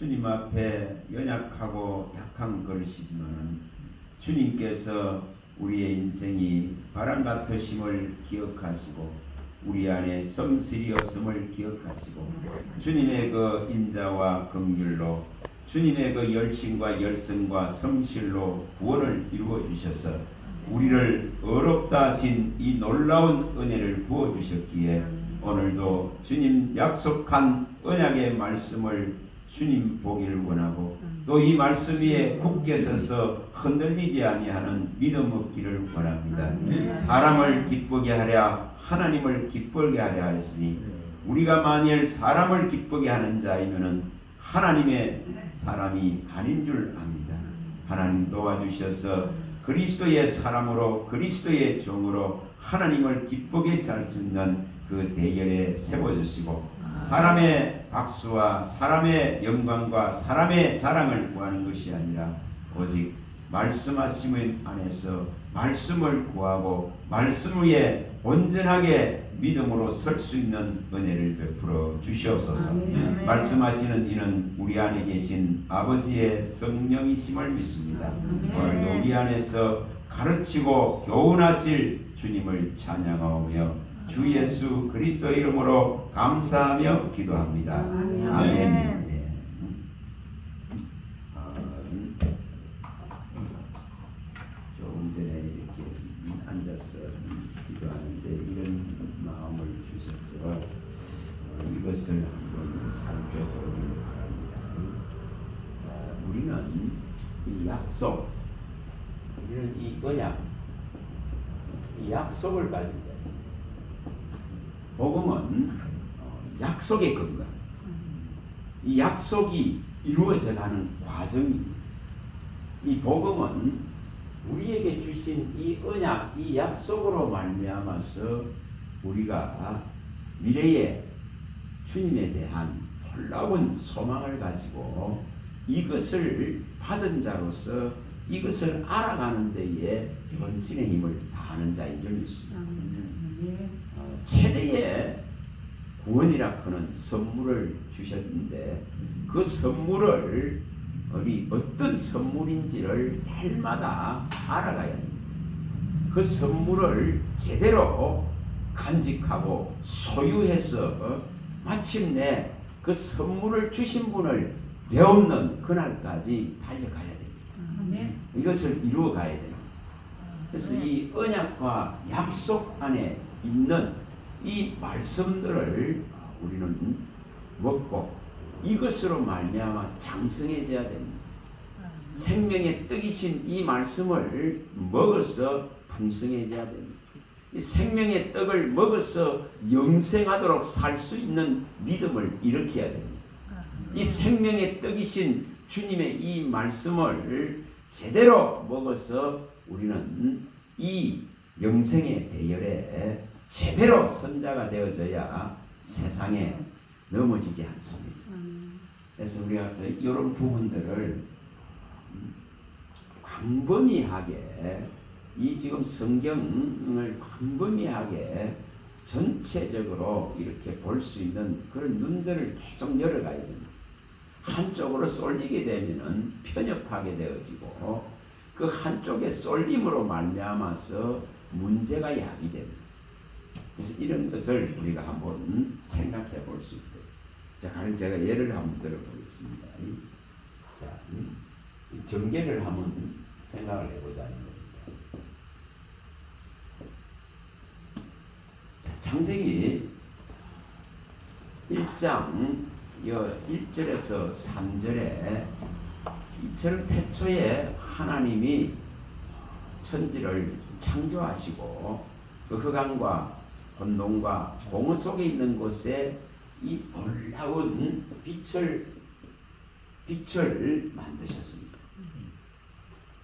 주님 앞에 연약하고 약한 것이지만 주님께서 우리의 인생이 바람 같으심을 기억하시고 우리 안에 성실이 없음을 기억하시고 주님의 그 인자와 긍휼로 주님의 그 열심과 열성과 성실로 구원을 이루어 주셔서 우리를 어렵다 하신 이 놀라운 은혜를 부어 주셨기에 오늘도 주님 약속한 언약의 말씀을 주님 보기를 원하고 또 이 말씀 위에 굳게 서서 흔들리지 아니하는 믿음 얻기를 원합니다. 사람을 기쁘게 하랴 하나님을 기쁘게 하랴 하였으니 우리가 만일 사람을 기쁘게 하는 자이면은 하나님의 사람이 아닌 줄 압니다. 하나님 도와주셔서 그리스도의 사람으로 그리스도의 종으로 하나님을 기쁘게 살 수 있는 그 대열에 세워주시고 사람의 박수와 사람의 영광과 사람의 자랑을 구하는 것이 아니라 오직 말씀하심 안에서 말씀을 구하고 말씀 위에 온전하게 믿음으로 설 수 있는 은혜를 베풀어 주시옵소서. 말씀하시는 이는 우리 안에 계신 아버지의 성령이심을 믿습니다. 오늘도 우리 안에서 가르치고 교훈하실 주님을 찬양하오며 주 예수 그리스도 이름으로 감사하며 기도합니다. 아멘. 조금 전에 이렇게 앉아서 기도하는데 이런 마음을 주셔서 이것을 한번 살펴보기를 바랍니다. 우리는 이 약속, 우리는 이 언약, 이 약속을 가지고 복음은 약속의 근거. 이 약속이 이루어져 가는 과정입니다. 이 복음은 우리에게 주신 이 언약, 이 약속으로 말미암아서 우리가 미래에 주님에 대한 놀라운 소망을 가지고 이것을 받은 자로서 이것을 알아가는 데에 전신의 힘을 다하는 자인 줄 믿습니다. 최대의 구원이라 하는 선물을 주셨는데 그 선물을 우리 어떤 선물인지를 날마다 알아가야 됩니다. 그 선물을 제대로 간직하고 소유해서 마침내 그 선물을 주신 분을 배우는 그날까지 달려가야 됩니다. 이것을 이루어 가야 됩니다. 그래서 이 언약과 약속 안에 있는 이 말씀들을 우리는 먹고 이것으로 말미암아 장성해져야 됩니다. 생명의 떡이신 이 말씀을 먹어서 풍성해져야 됩니다. 이 생명의 떡을 먹어서 영생하도록 살 수 있는 믿음을 일으켜야 됩니다. 이 생명의 떡이신 주님의 이 말씀을 제대로 먹어서 우리는 이 영생의 대열에 제대로 선자가 되어져야 세상에 넘어지지 않습니다. 그래서 우리가 이런 부분들을 광범위하게 이 지금 성경을 광범위하게 전체적으로 이렇게 볼 수 있는 그런 눈들을 계속 열어가야 됩니다. 한쪽으로 쏠리게 되면은 편협하게 되어지고 그 한쪽에 쏠림으로 말미암아서 문제가 야기됩니다. 그래서 이런 것을 우리가 한번 생각해 볼 수 있도록. 자, 가령 제가 예를 한번 들어보겠습니다. 자, 경계를 한번 생각을 해보자는 겁니다. 자, 창세기 1장 1절에서 3절에 이처럼 태초에 하나님이 천지를 창조하시고 그 흑암과 혼돈과 공허 속에 있는 곳에 이 놀라운 빛을 만드셨습니다.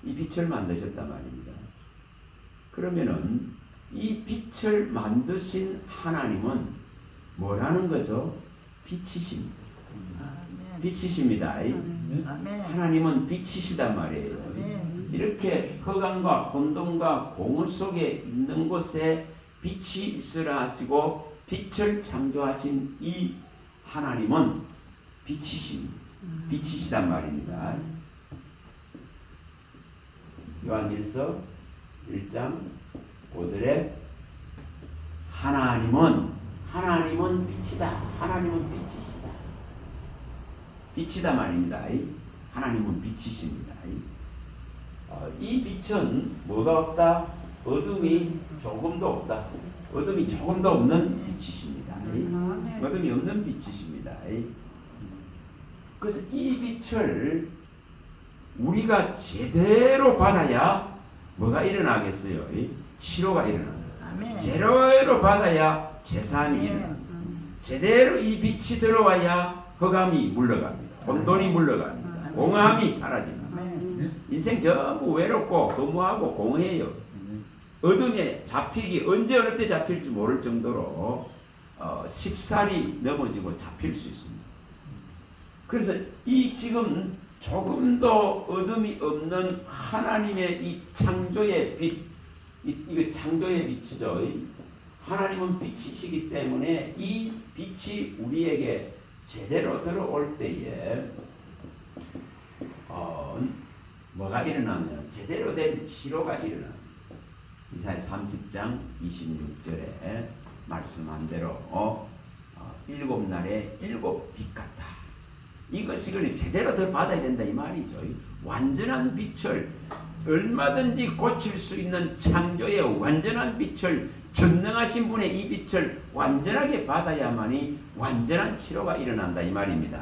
이 빛을 만드셨단 말입니다. 그러면은 이 빛을 만드신 하나님은 뭐라는 거죠? 빛이십니다. 빛이십니다. 하나님은 빛이시단 말이에요. 이렇게 흑암과 혼돈과 공허 속에 있는 곳에 빛이 있으라 하시고 빛을 창조하신 이 하나님은 빛이십니다. 빛이시단 말입니다. 요한일서 1장 5절에 하나님은 빛이다. 하나님은 빛이시다. 빛이다 말입니다. 하나님은 빛이십니다. 이 빛은 뭐가 없다? 어둠이 조금도 없다. 어둠이 조금도 없는 빛이십니다. 어둠이 없는 빛이십니다. 그래서 이 빛을 우리가 제대로 받아야 뭐가 일어나겠어요? 치료가 일어납니다. 제대로 받아야 재산이 일어납니다. 제대로 이 빛이 들어와야 흑암이 물러갑니다. 혼돈이 물러갑니다. 공허함이 사라집니다. 인생 전부 외롭고 허무하고 공허해요. 어둠에 잡히기 언제 어느 때 잡힐지 모를 정도로 쉽사리 넘어지고 잡힐 수 있습니다. 그래서 이 지금 조금도 어둠이 없는 하나님의 이 창조의 빛, 이거 창조의 빛이죠. 하나님은 빛이시기 때문에 이 빛이 우리에게 제대로 들어올 때에 뭐가 일어나면 제대로 된 치료가 일어납니다. 이사야 30장 26절에 말씀한 대로 일곱 날에 일곱 빛 같다. 이것을 제대로 더 받아야 된다 이 말이죠. 완전한 빛을 얼마든지 고칠 수 있는 창조의 완전한 빛을 전능하신 분의 이 빛을 완전하게 받아야만이 완전한 치료가 일어난다 이 말입니다.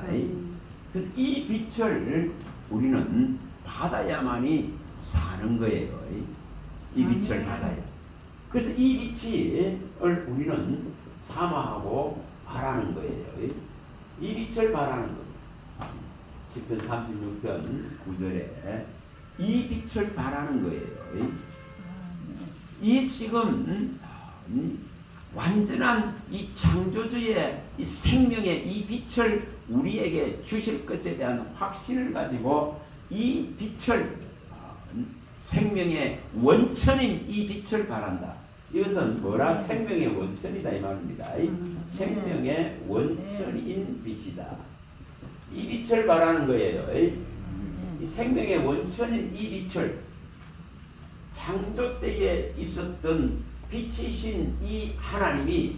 그래서 이 빛을 우리는 받아야만이 사는 거예요. 이 빛을 받아야. 그래서 이 빛을 우리는 사모하고 바라는 거예요. 이 빛을 바라는 거예요. 시편 36편 9절에 이 빛을 바라는 거예요. 이 지금 완전한 이 창조주의 이 생명의 이 빛을 우리에게 주실 것에 대한 확신을 가지고 이 빛을 생명의 원천인 이 빛을 바란다. 이것은 뭐라? 생명의 원천이다 이 말입니다. 생명의 원천인 빛이다. 이 빛을 바라는 거예요. 이 생명의 원천인 이 빛을 창조 때에 있었던 빛이신 이 하나님이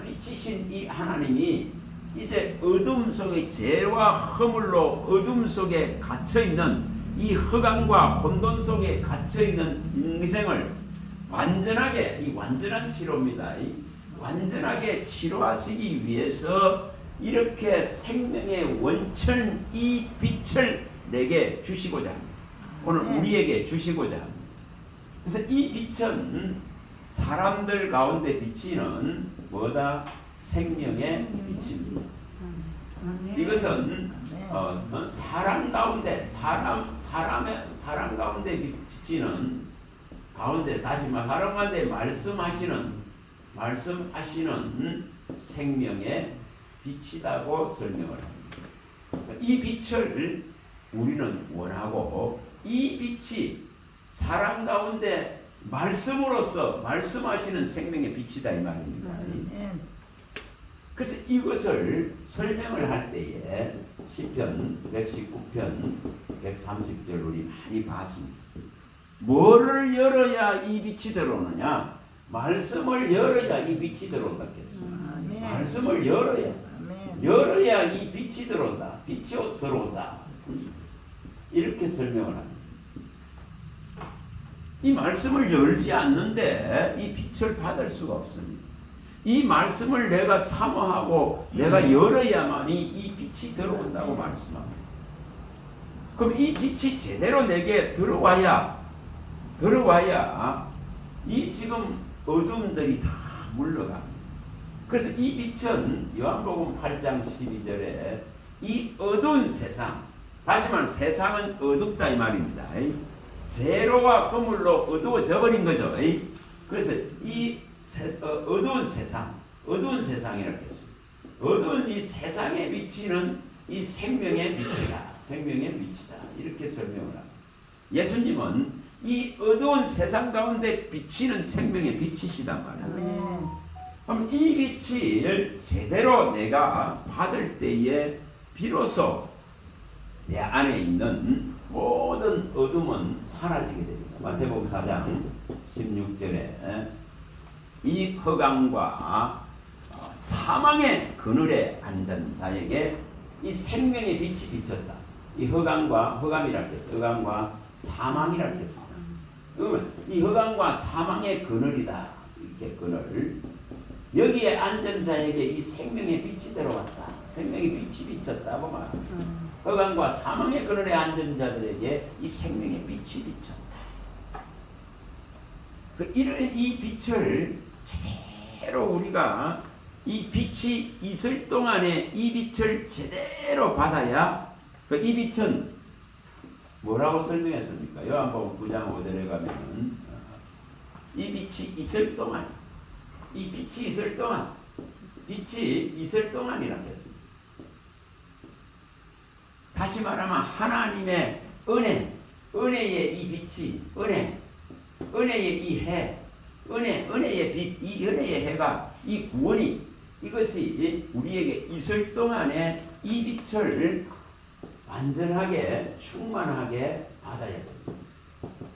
빛이신 이 하나님이 이제 어둠 속에 죄와 허물로 어둠 속에 갇혀 있는 이 흑암과 혼돈 속에 갇혀 있는 인생을 완전하게 이 완전한 치료입니다. 완전하게 치료하시기 위해서 이렇게 생명의 원천 이 빛을 내게 주시고자 합니다. 오늘 우리에게 주시고자 합니다. 그래서 이 빛은 사람들 가운데 비치는 뭐다? 생명의 빛입니다. 이것은 사람 가운데 사람 가운데 비치는 가운데 다시 사람 가운데 말씀하시는 생명의 빛이라고 설명을 합니다. 이 빛을 우리는 원하고 이 빛이 사람 가운데 말씀으로서 말씀하시는 생명의 빛이다 이 말입니다. 그래서 이것을 설명을 할 때에 시편 119편 130절 우리 많이 봤습니다. 뭐를 열어야 이 빛이 들어오느냐? 말씀을 열어야 이 빛이 들어온다 했습니다. 말씀을 열어야 이 빛이 들어온다. 빛이 들어온다. 이렇게 설명을 합니다. 이 말씀을 열지 않는데 이 빛을 받을 수가 없습니다. 이 말씀을 내가 사모하고 내가 열어야만이 이 빛이 들어온다고 말씀합니다. 그럼 이 빛이 제대로 내게 들어와야 이 지금 어둠들이 다 물러갑니다. 그래서 이 빛은 요한복음 8장 12절에 이 어두운 세상, 다시 말하면 세상은 어둡다 이 말입니다. 죄로와 허물로 어두워져 버린 거죠. 그래서 이 어두운 세상이라고 했습니다. 어두운 이 세상에 비치는 이 생명의 빛이다. 생명의 빛이다. 이렇게 설명을 합니다. 예수님은 이 어두운 세상 가운데 비치는 생명의 빛이시단 말이에요. 그럼 이 빛을 제대로 내가 받을 때에 비로소 내 안에 있는 모든 어둠은 사라지게 됩니다. 마태복음 4장 16절에 이 허감과 사망의 그늘에 앉은 자에게 이 생명의 빛이 비쳤다. 이 허감이라 했어요. 허감과 사망이라 했습니다. 그러면 이 허감과 사망의 그늘이다. 이렇게 그늘. 여기에 앉은 자에게 이 생명의 빛이 들어왔다. 생명의 빛이 비쳤다. 그 말. 허감과 사망의 그늘에 앉은 자들에게 이 생명의 빛이 비쳤다. 이 빛을 제대로 우리가 이 빛이 있을 동안에 이 빛을 제대로 받아야 이 빛은 뭐라고 설명했습니까? 요한복음 9장 5절에 가면은 이 빛이 있을 동안, 이 빛이 있을 동안, 빛이 있을 동안이라고 했습니다. 다시 말하면 하나님의 은혜의 이 빛이, 은혜의 이 해, 은혜의 빛, 이 은혜의 해가, 이 구원이, 이것이 우리에게 있을 동안에 이 빛을 완전하게 충만하게 받아야 됩니다.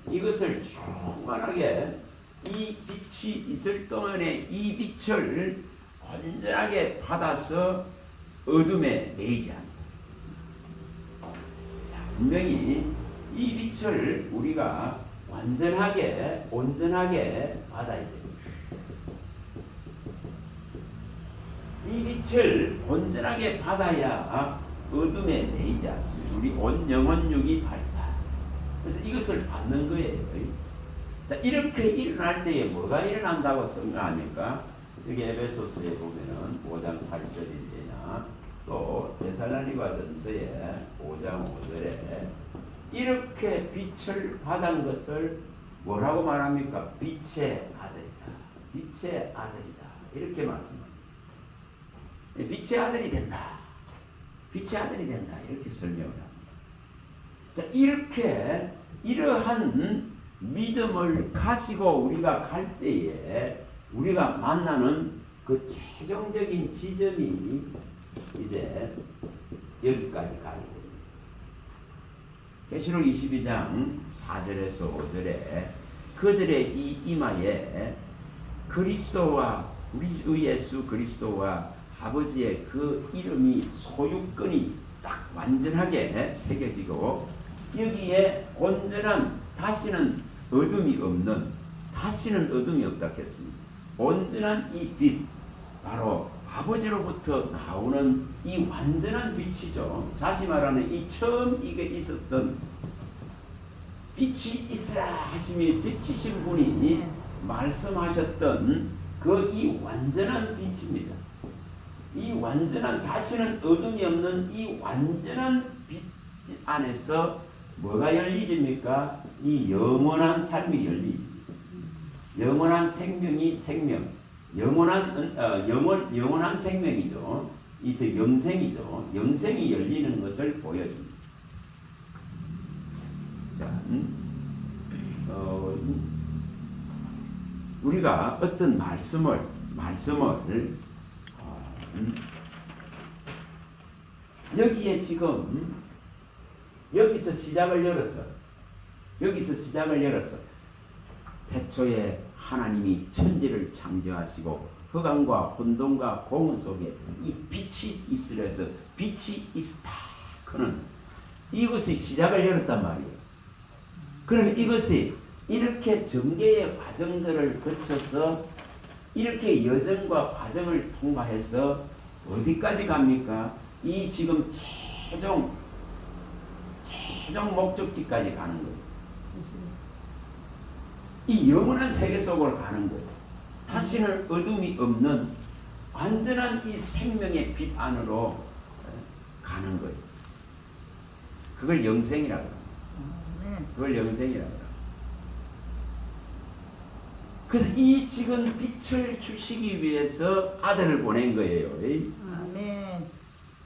이것을 충만하게 이 빛이 있을 동안에 이 빛을 완전하게 받아서 어둠에 매이지 않는다. 분명히 이 빛을 우리가 완전하게 온전하게 받아야 됩니다. 이 빛을 온전하게 받아야 어둠에 매이지 않습니다. 우리 온 영혼육이 밝다. 그래서 이것을 받는 거예요. 자, 이렇게 일어날 때에 뭐가 일어난다고 생각하니까 여기 에베소서에 보면은 5장 8절인데나 또 데살로니가 전서에 5장 5절에 이렇게 빛을 받은 것을 뭐라고 말합니까? 빛의 아들이다. 빛의 아들이다. 이렇게 말씀합니다. 빛의 아들이 된다. 빛의 아들이 된다. 이렇게 설명을 합니다. 자, 이러한 믿음을 가지고 우리가 갈 때에 우리가 만나는 그 최종적인 지점이 이제 여기까지 가게 됩니다. 계시록 22장 4절에서 5절에 그들의 이 이마에 그리스도와 우리 예수 그리스도와 아버지의 그 이름이 소유권이 딱 완전하게 새겨지고 여기에 온전한 다시는 어둠이 없다 했습니다. 온전한 이 빛, 바로 아버지로부터 나오는 이 완전한 빛이죠. 다시 말하는 이 처음 이게 있었던 빛이 있으라 하시며 빛이신 분이 말씀하셨던 그 이 완전한 빛입니다. 이 완전한 다시는 어둠이 없는 이 완전한 빛 안에서 뭐가 열리집니까? 이 영원한 삶이 열리지. 영원한 생명이 영원한 생명이죠. 이제 영생이죠. 영생이 열리는 것을 보여줍니다. 자, 우리가 어떤 말씀을 여기에 지금 여기서 시작을 열었어. 태초에 하나님이 천지를 창조하시고 흑암과 혼돈과 공허 속에 이 빛이 있으려 해서 빛이 있다. 그는 이것의 시작을 열었단 말이에요. 그러면 이것이 이렇게 전개의 과정들을 거쳐서 이렇게 여정과 과정을 통과해서 어디까지 갑니까? 이 지금 최종 목적지까지 가는 거예요. 이 영원한 세계 속으로 가는 거예요. 다시는 어둠이 없는 완전한 이 생명의 빛 안으로 가는 거예요. 그걸 영생이라고 합니다. 그래서 이 지금 빛을 주시기 위해서 아들을 보낸 거예요. 아멘.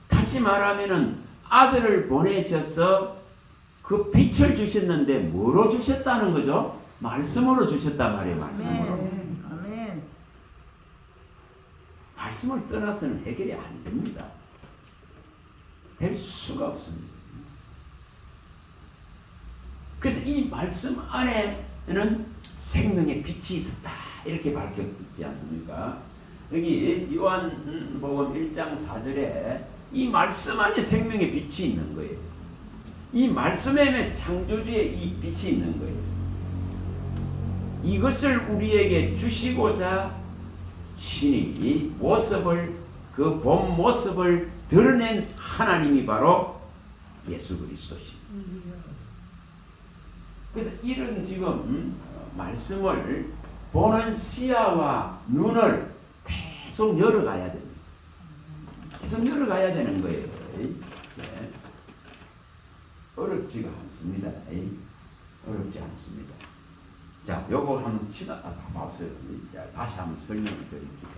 다시 말하면은 아들을 보내셔서 그 빛을 주셨는데 뭐로 주셨다는 거죠? 말씀으로 주셨단 말이에요. 아멘. 말씀을 떠나서는 해결이 안 됩니다. 될 수가 없습니다. 그래서 이 말씀 안에는 생명의 빛이 있었다 이렇게 밝혔지 않습니까? 여기 요한복음 1장 4절에 이 말씀 안에 생명의 빛이 있는 거예요. 이 말씀에 창조주의 이 빛이 있는 거예요. 이것을 우리에게 주시고자 친히 이 모습을 그 본 모습을 드러낸 하나님이 바로 예수 그리스도십니다. 그래서 이런 지금 말씀을 보는 시야와 눈을 계속 열어가야 됩니다. 계속 열어가야 되는 거예요. 네. 어렵지가 않습니다. 어렵지 않습니다. 자, 요거 한번 봐보세요. 다시 한번 설명을 드릴게요.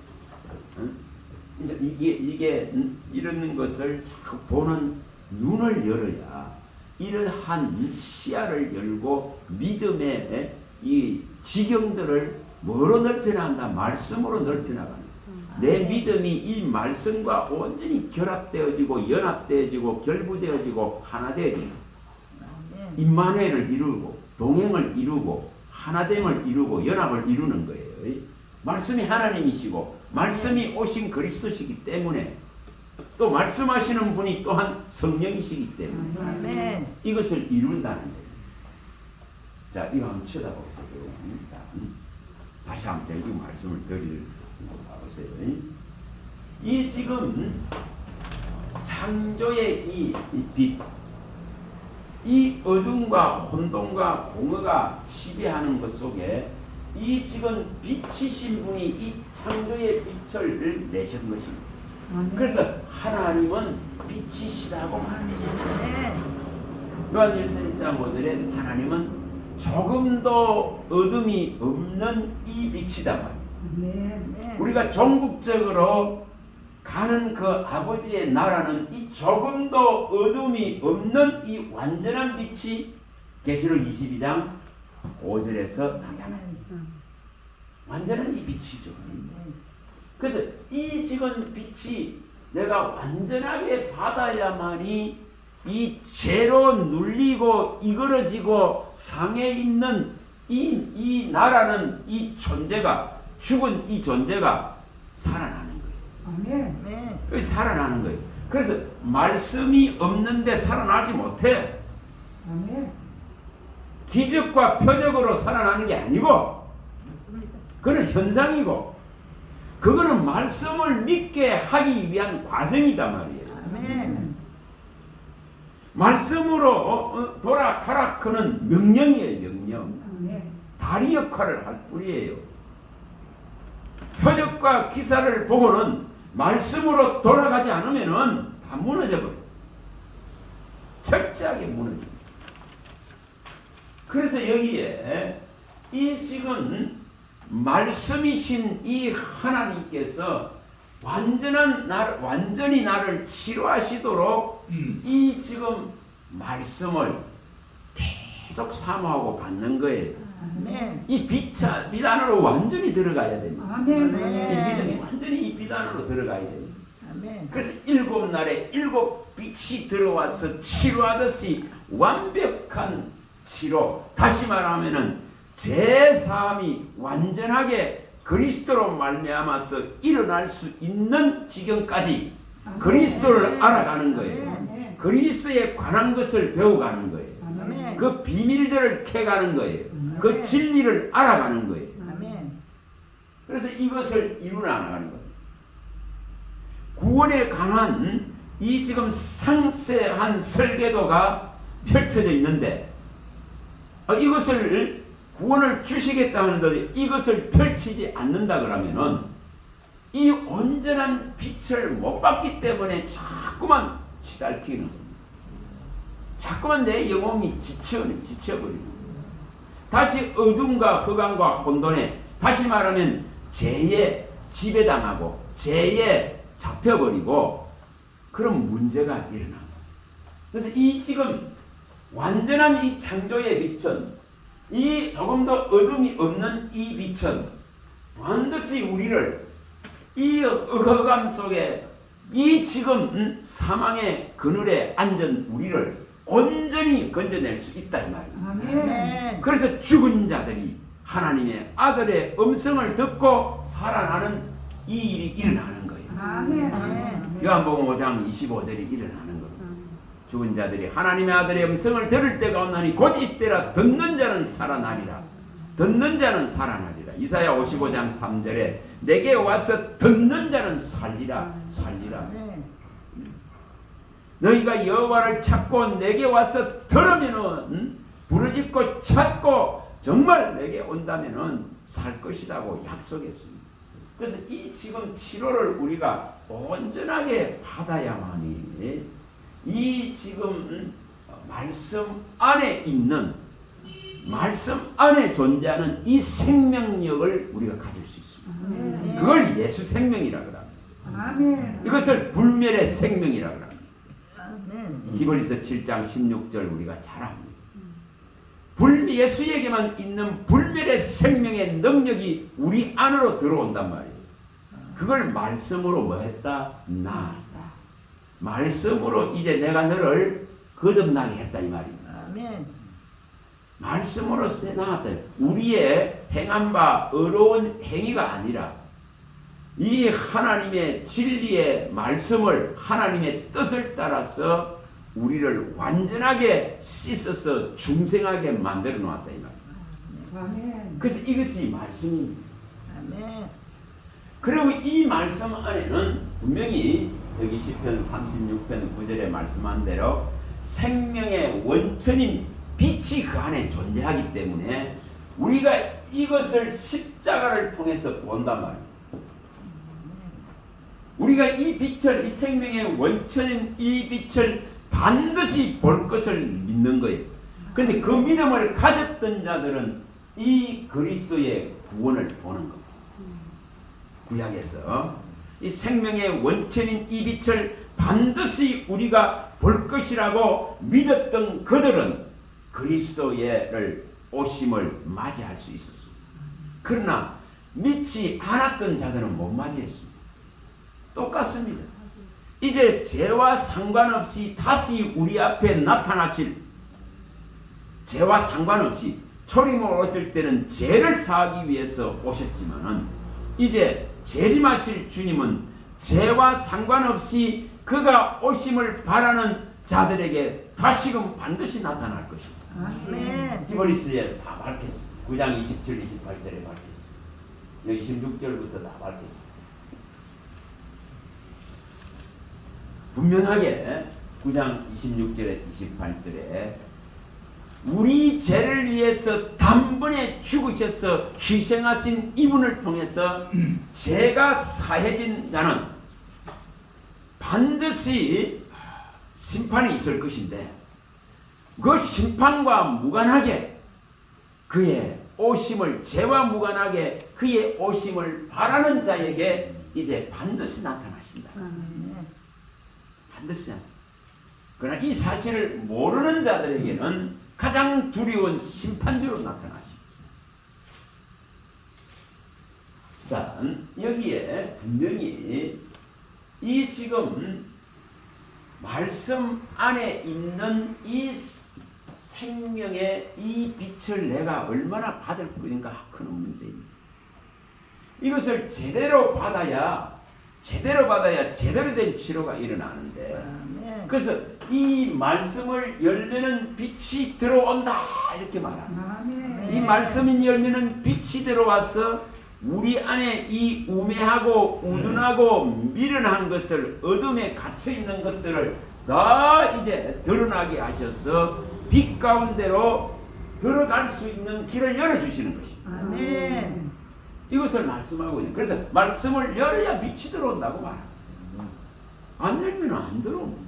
이게 이런 것을 자꾸 보는 눈을 열어야 이러한 시야를 열고 믿음의 이 지경들을 뭐로 넓혀나간다? 말씀으로 넓혀나간다. 내 믿음이 이 말씀과 온전히 결합되어지고 연합되어지고 결부되어지고 하나 되어지고 임마누엘을 이루고 동행을 이루고 하나됨을 이루고 연합을 이루는 거예요. 말씀이 하나님이시고 말씀이 오신 그리스도시기 때문에 또 말씀하시는 분이 또한 성령이시기 때문에 이것을 이룬다는 거예요. 자, 이거 한번 쳐다보세요. 다시 한번 제가 이 말씀을 드리는 거 봐보세요. 이 지금 창조의 이 빛, 이 어둠과 혼돈과 공허가 시비하는 것 속에 이 지금 빛이신 분이 이 창조의 빛을 내신 것입니다. 그래서 하나님은 빛이시다고 말합니다. 요한 1장 5절에 하나님은 조금도 어둠이 없는 이 빛이다 말입니다. 우리가 종국적으로 가는 그 아버지의 나라는 이 조금도 어둠이 없는 이 완전한 빛이 계시록 22장 5절에서 나타납니다. 완전한 이 빛이죠. 그래서 이 지금 빛이 내가 완전하게 받아야만이 이 죄로 눌리고 이그러지고 상해 있는 이 나라는 이 존재가 죽은 이 존재가 살아나는 거예요. 여기 살아나는 거예요. 그래서 말씀이 없는데 살아나지 못해. 기적과 표적으로 살아나는 게 아니고 그건 현상이고 그거는 말씀을 믿게 하기 위한 과정이다 말이에요. 말씀으로 돌아가라 그는 명령이에요. 명령. 다리 역할을 할 뿐이에요. 표적과 기사를 보고는 말씀으로 돌아가지 않으면은 다 무너져버려요. 철저하게 무너져요. 그래서 여기에 이 지금 말씀이신 이 하나님께서 완전히 나를 치료하시도록 이 지금 말씀을 계속 사모하고 받는 거예요. 이 빛 안으로 완전히 들어가야 됩니다. 이 믿음이 완전히 이 빛 안으로 들어가야 됩니다. 그래서 7날에 7빛이 들어와서 치료하듯이 완벽한 치료, 다시 말하면은 제3이 완전하게 그리스도로 말미암아서 일어날 수 있는 지경까지 그리스도를 알아가는 거예요. 그리스도에 관한 것을 배워가는 거예요. 그 비밀들을 캐가는 거예요. 그 진리를 알아가는 거예요. 그래서 이것을 이루어나가는 거예요. 구원에 관한 이 지금 상세한 설계도가 펼쳐져 있는데 이것을 구원을 주시겠다 하는데 이것을 펼치지 않는다 그러면은 이 온전한 빛을 못 받기 때문에 자꾸만 시달리는 겁니다. 자꾸만 내 영혼이 지쳐버리고 다시 어둠과 흑암과 혼돈에 다시 말하면 죄에 지배당하고 죄에 잡혀버리고 그런 문제가 일어납니다. 그래서 이 지금 완전한 이 창조의 빛은 이 조금도 어둠이 없는 이 빛은 반드시 우리를 이 흑암 속에 이 지금 사망의 그늘에 앉은 우리를 온전히 건져낼 수 있다 이 말이에요. 아멘. 그래서 죽은 자들이 하나님의 아들의 음성을 듣고 살아나는 이 일이 일어나는 거예요. 아멘. 요한복음 5장 25절이 일어나는 거예요. 죽은 자들이 하나님의 아들의 음성을 들을 때가 온나니 곧 이때라. 듣는 자는 살아나리라. 듣는 자는 살아나리라. 이사야 55장 3절에 내게 와서 듣는 자는 살리라. 살리라. 아멘. 너희가 여호와를 찾고 내게 와서 들으면은 부르짖고 찾고 정말 내게 온다면은 살 것이라고 약속했습니다. 그래서 이 지금 치료를 우리가 온전하게 받아야만이 이 지금 말씀 안에 있는 말씀 안에 존재하는 이 생명력을 우리가 가질 수 있습니다. 아멘. 그걸 예수 생명이라고 합니다. 아멘. 이것을 불멸의 생명이라고 합니다. 아멘. 히브리서 7장 16절 우리가 잘 압니다. 예수에게만 있는 불멸의 생명의 능력이 우리 안으로 들어온단 말이에요. 그걸 말씀으로 뭐 했다? 낳았다. 말씀으로 이제 내가 너를 거듭나게 했다 이 말입니다. 아멘. 말씀으로 낳았다. 우리의 행한 바 의로운 행위가 아니라 이 하나님의 진리의 말씀을 하나님의 뜻을 따라서 우리를 완전하게 씻어서 중생하게 만들어 놓았다 이 말입니다. 아멘. 그래서 이것이 말씀입니다. 아멘. 그리고 이 말씀 안에는 분명히 여기 시편 36편 9절에 말씀한 대로 생명의 원천인 빛이 그 안에 존재하기 때문에 우리가 이것을 십자가를 통해서 본단 말입니다. 우리가 이 빛을, 이 생명의 원천인 이 빛을 반드시 볼 것을 믿는 거예요. 그런데 그 믿음을 가졌던 자들은 이 그리스도의 구원을 보는 겁니다. 구약에서 이 생명의 원천인 이 빛을 반드시 우리가 볼 것이라고 믿었던 그들은 그리스도의 오심을 맞이할 수 있었습니다. 그러나 믿지 않았던 자들은 못 맞이했습니다. 똑같습니다. 이제 죄와 상관없이 다시 우리 앞에 나타나실, 죄와 상관없이 초림을 오실 때는 죄를 사하기 위해서 오셨지만은 이제 재림하실 주님은 죄와 상관없이 그가 오심을 바라는 자들에게 다시금 반드시 나타날 것입니다. 아멘. 히브리서에 다 밝혔습니다. 9장 27, 28절에 밝혔습니다. 여기 26절부터 다 밝혔습니다. 분명하게 9장 26절에 28절에 우리 죄를 위해서 단번에 죽으셔서 희생하신 이분을 통해서 죄가 사해진 자는 반드시 심판이 있을 것인데 그 심판과 무관하게 그의 오심을 죄와 무관하게 그의 오심을 바라는 자에게 이제 반드시 나타나신다. 반드시 나타나. 그러나 이 사실을 모르는 자들에게는 가장 두려운 심판주로 나타나십니다. 자, 여기에 분명히 이 지금 말씀 안에 있는 이 생명의 이 빛을 내가 얼마나 받을 것인가 큰 문제입니다. 이것을 제대로 받아야 제대로 된 치료가 일어나는데 그래서 이 말씀을 열면은 빛이 들어온다 이렇게 말합니다. 이 말씀이 열면은 빛이 들어와서 우리 안에 이 우매하고 우둔하고 미련한 것을 어둠에 갇혀 있는 것들을 다 이제 드러나게 하셔서 빛 가운데로 들어갈 수 있는 길을 열어주시는 것입니다. 아멘. 이것을 말씀하고 있는. 그래서 말씀을 열어야 빛이 들어온다고 말합니다. 안 열면 안 들어옵니다.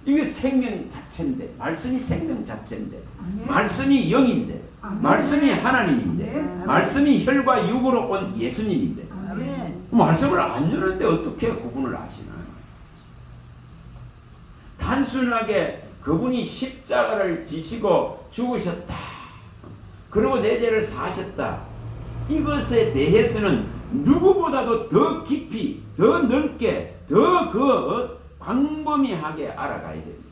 이게 생명 자체인데, 말씀이 생명 자체인데, 말씀이 영인데, 말씀이 하나님인데, 말씀이 혈과 육으로 온 예수님인데, 말씀을 안 여는데 어떻게 그분을 아시나요? 단순하게 그분이 십자가를 지시고 죽으셨다. 그리고 내 죄를 사하셨다. 이것에 대해서는 누구보다도 더 깊이, 더 넓게, 더 광범위하게 알아가야 됩니다.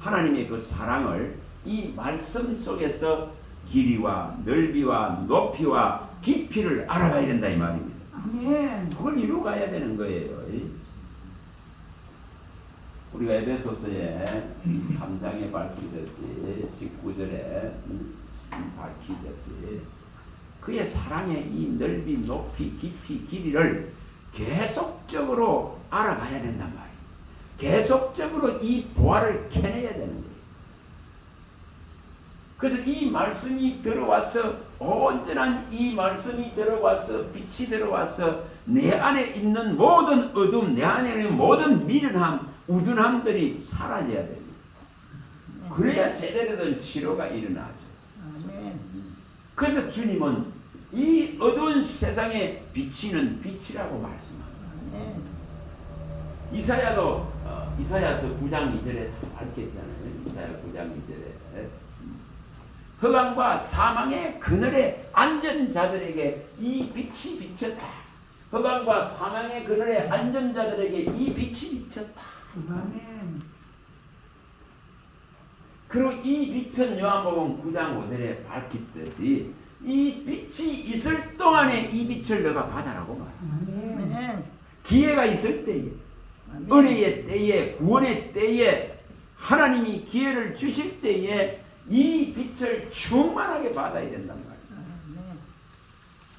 하나님의 그 사랑을 이 말씀 속에서 길이와 넓이와 높이와 깊이를 알아가야 된다 이 말입니다. 아멘. 그걸 이루어가야 되는 거예요. 우리가 에베소서에 3장에 밝히듯이 19절에 밝히듯이 그의 사랑의 이 넓이, 높이, 깊이, 길이를 계속적으로 알아가야 된단 말이에요. 계속적으로 이 보화를 캐내야 되는 거예요. 그래서 이 말씀이 들어와서 온전한 이 말씀이 들어와서 빛이 들어와서 내 안에 있는 모든 어둠, 내 안에 있는 모든 미련함, 우둔함들이 사라져야 됩니다. 그래야 제대로 된 치료가 일어나죠. 아멘. 그래서 주님은 이 어두운 세상에 비치는 빛이라고 말씀합니다. 아멘. 이사야도 이사야서 9장 2절에 밝혔잖아요. 이사야 9장 2절에 흑암과 사망의 그늘에 앉은 자들에게 이 빛이 비쳤다. 흑암과 사망의 그늘에 앉은 자들에게 이 빛이 비쳤다. 아멘. 그리고 이 빛은 요한복음 9장 5절에 밝혔듯이 이 빛이 있을 동안에 이 빛을 너가 받아라고 말합니다. 아멘. 기회가 있을 때에, 아멘. 은혜의 때에, 구원의 때에, 하나님이 기회를 주실 때에 이 빛을 충만하게 받아야 된단 말이에요. 아멘.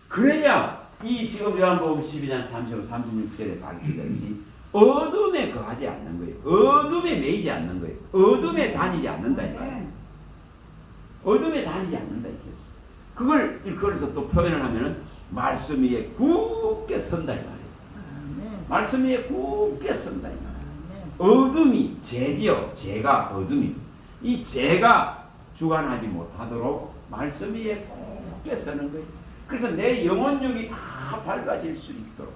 그래야 이 지금 요한복음 12장 35, 36절에 밝히듯이 어둠에 거하지 않는 거예요. 어둠에 매이지 않는 거예요. 어둠에 다니지 않는다 이 말이에요. 어둠에 다니지 않는다 이거죠. 그걸 그래서 또 표현을 하면은 말씀 위에 굳게 선다 이 말이에요. 아멘. 말씀 위에 굳게 선다 이 말이에요. 아멘. 어둠이 죄지요. 죄가 어둠이. 이 죄가 주관하지 못하도록 말씀 위에 굳게 서는 거예요. 그래서 내 영혼력이 다 밝아질 수 있도록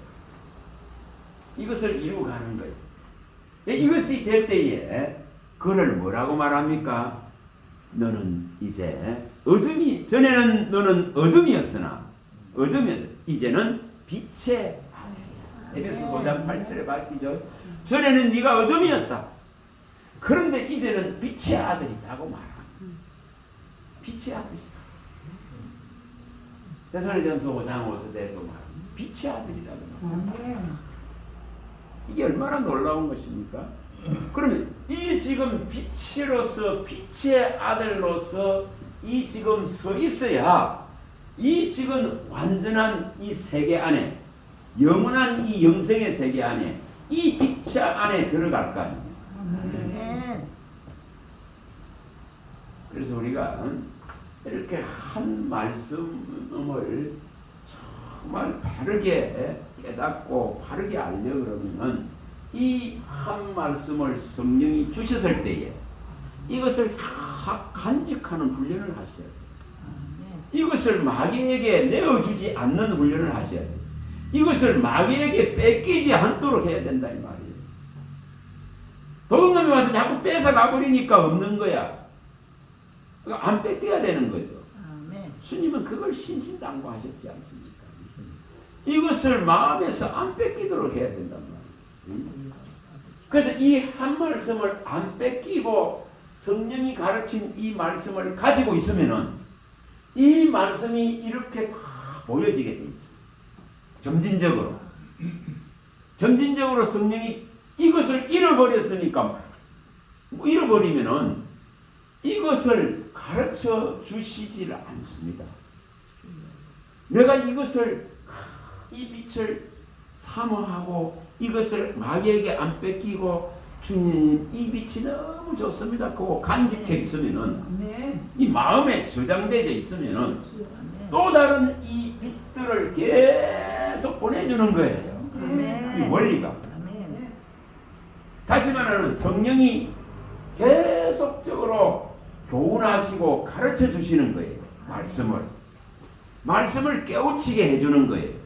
이것을 이루어가는 거예요. 이것이 될 때에 그를 뭐라고 말합니까? 너는 이제 어둠이 전에는 너는 어둠이었으나 이제는 빛의 아들이야. 에베소 5장 8절에 밝히죠. 전에는 네가 어둠이었다. 그런데 이제는 빛의 아들이라고 말합니다. 빛의 아들이다. 데살로니가전서 5장 5절에도 말합니다. 빛의 아들이라고 말합니다. 이게 얼마나 놀라운 것입니까? 그러면 이 지금 빛으로서 빛의 아들로서 이 지금 서 있어야 이 지금 완전한 이 세계 안에 영원한 이 영생의 세계 안에 이 빛 안에 들어갈 거 아닙니까? 아멘. 그래서 우리가 이렇게 한 말씀을 정말 바르게 깨닫고 바르게 알려 그러면 이 한 말씀을 성령이 주셨을 때에 이것을 다 간직하는 훈련을 하셔야 돼요. 이것을 마귀에게 내어주지 않는 훈련을 하셔야 돼요. 이것을 마귀에게 뺏기지 않도록 해야 된다 이 말이에요. 도둑놈이 와서 자꾸 뺏어 가버리니까 없는 거야. 안 뺏겨야 되는 거죠. 아멘. 주님은 그걸 신신당부하셨지 않습니까? 이것을 마음에서 안 뺏기도록 해야 된단 말이에요. 그래서 이 한 말씀을 안 뺏기고 성령이 가르친 이 말씀을 가지고 있으면은 이 말씀이 이렇게 다 보여지게 돼 있어요. 점진적으로 성령이 이것을 잃어버렸으니까 잃어버리면은 이것을 가르쳐 주시질 않습니다. 내가 이것을 이 빛을 사모하고 이것을 마귀에게 안 뺏기고 주님 이 빛이 너무 좋습니다. 그거 간직해 있으면은 이 마음에 저장되어 있으면은 또 다른 이 빛들을 계속 보내주는 거예요. 아멘. 이 원리가. 아멘. 다시 말하면 성령이 계속적으로 교훈하시고 가르쳐 주시는 거예요. 말씀을 깨우치게 해주는 거예요.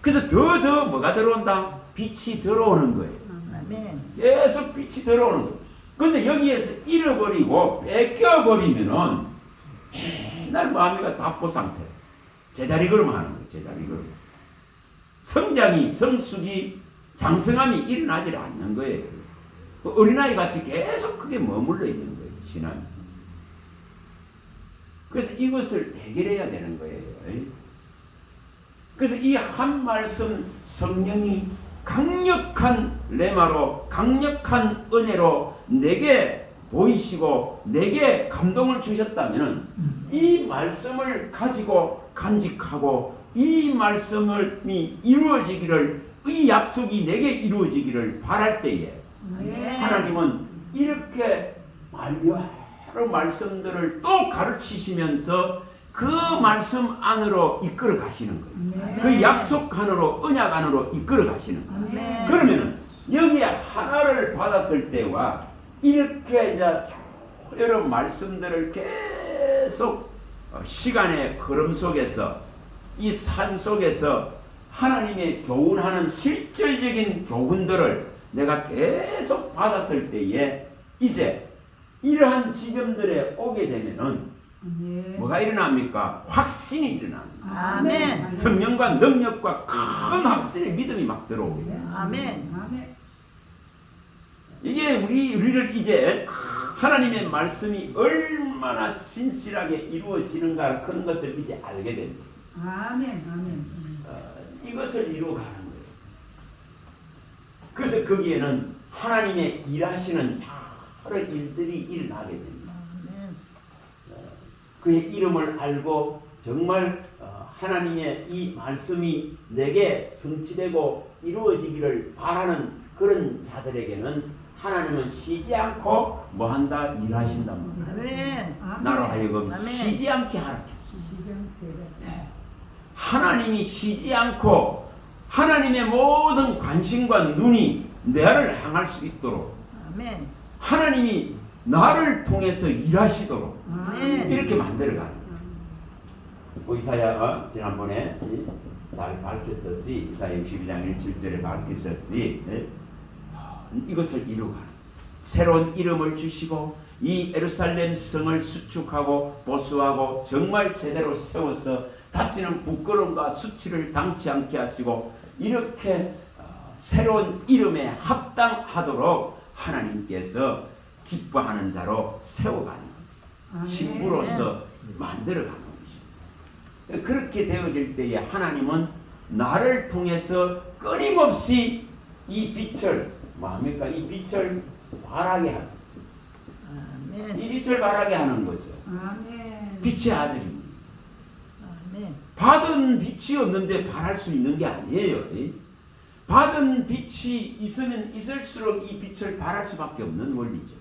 그래서 더 뭐가 들어온다? 빛이 들어오는 거예요. 아멘. 계속 빛이 들어오는 거예요. 근데 여기에서 잃어버리고 뺏겨버리면은 맨날 마음이가 답보 상태. 제자리 걸음하는 거예요. 제자리 걸음. 성장이, 성숙이, 장성함이 일어나지 않는 거예요. 그 어린아이 같이 계속 그게 머물러 있는 거예요. 신앙이. 그래서 이것을 해결해야 되는 거예요. 그래서 이 한 말씀 성령이 강력한 레마로 강력한 은혜로 내게 보이시고 내게 감동을 주셨다면 이 말씀을 가지고 간직하고 이 말씀이 이루어지기를 이 약속이 내게 이루어지기를 바랄 때에 하나님은 이렇게 여러 말씀들을 또 가르치시면서 그 말씀 안으로 이끌어 가시는 거예요. 그 약속 안으로 언약 안으로 이끌어 가시는 거예요. 그러면은 여기에 하나를 받았을 때와 이렇게 이제 여러 말씀들을 계속 시간의 흐름 속에서 이 삶 속에서 하나님의 교훈하는 실질적인 교훈들을 내가 계속 받았을 때에 이제 이러한 지점들에 오게 되면은 뭐가 일어납니까? 확신이 일어납니다. 아멘. 성령과 능력과 큰 확신의 믿음이 막 들어오고요. 아멘. 이게 우리를 이제 하나님의 말씀이 얼마나 신실하게 이루어지는가 그런 것을 이제 알게 됩니다. 이것을 이루어가는 거예요. 그래서 거기에는 하나님의 일하시는 여러 일들이 일어나게 됩니다. 그의 이름을 알고 정말 하나님의 이 말씀이 내게 성취되고 이루어지기를 바라는 그런 자들에게는 하나님은 쉬지 않고 뭐한다? 일하신단 말이에요. 나로 하여금 쉬지 않게 하라겠습니다. 하나님이 쉬지 않고 하나님의 모든 관심과 눈이 나를 향할 수 있도록 하나님이 나를 통해서 일하시도록 이렇게 만들어가는 거예요. 이사야 지난번에 잘 밝혔듯이 이사야 62장 1절에 밝혔었지 이것을 이루가는 새로운 이름을 주시고 이 예루살렘 성을 수축하고 보수하고 정말 제대로 세워서 다시는 부끄러움과 수치를 당치 않게 하시고 이렇게 새로운 이름에 합당하도록 하나님께서 기뻐하는 자로 세워가는 겁니다. 신부로서 만들어가는 것입니다. 그렇게 되어질 때에 하나님은 나를 통해서 끊임없이 이 빛을 뭡니까? 이 빛을 발하게 하는 이 빛을 발하게 하는 거죠. 빛의 아들입니다. 받은 빛이 없는데 발할 수 있는 게 아니에요. 받은 빛이 있으면 있을수록 이 빛을 발할 수밖에 없는 원리죠.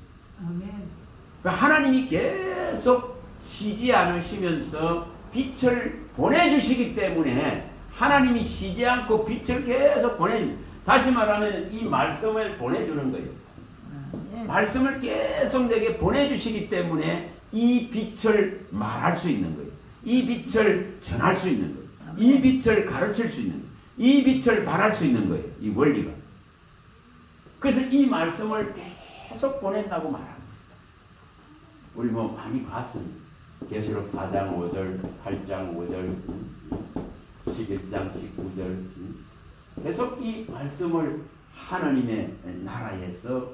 그러니까 하나님이 계속 쉬지 않으시면서 빛을 보내주시기 때문에 하나님이 쉬지 않고 빛을 계속 보내줍니다. 다시 말하면 이 말씀을 보내주는 거예요. 말씀을 계속 내게 보내주시기 때문에 이 빛을 말할 수 있는 거예요. 이 빛을 전할 수 있는 거예요. 이 빛을 가르칠 수 있는 거예요. 이 빛을 발할 수 있는 거예요. 이 원리가. 그래서 이 말씀을 계속 보낸다고 말합니다. 우리 뭐 많이 봤습니다. 계시록 4장 5절, 8장 5절, 11장 19절 계속 이 말씀을 하나님의 나라에서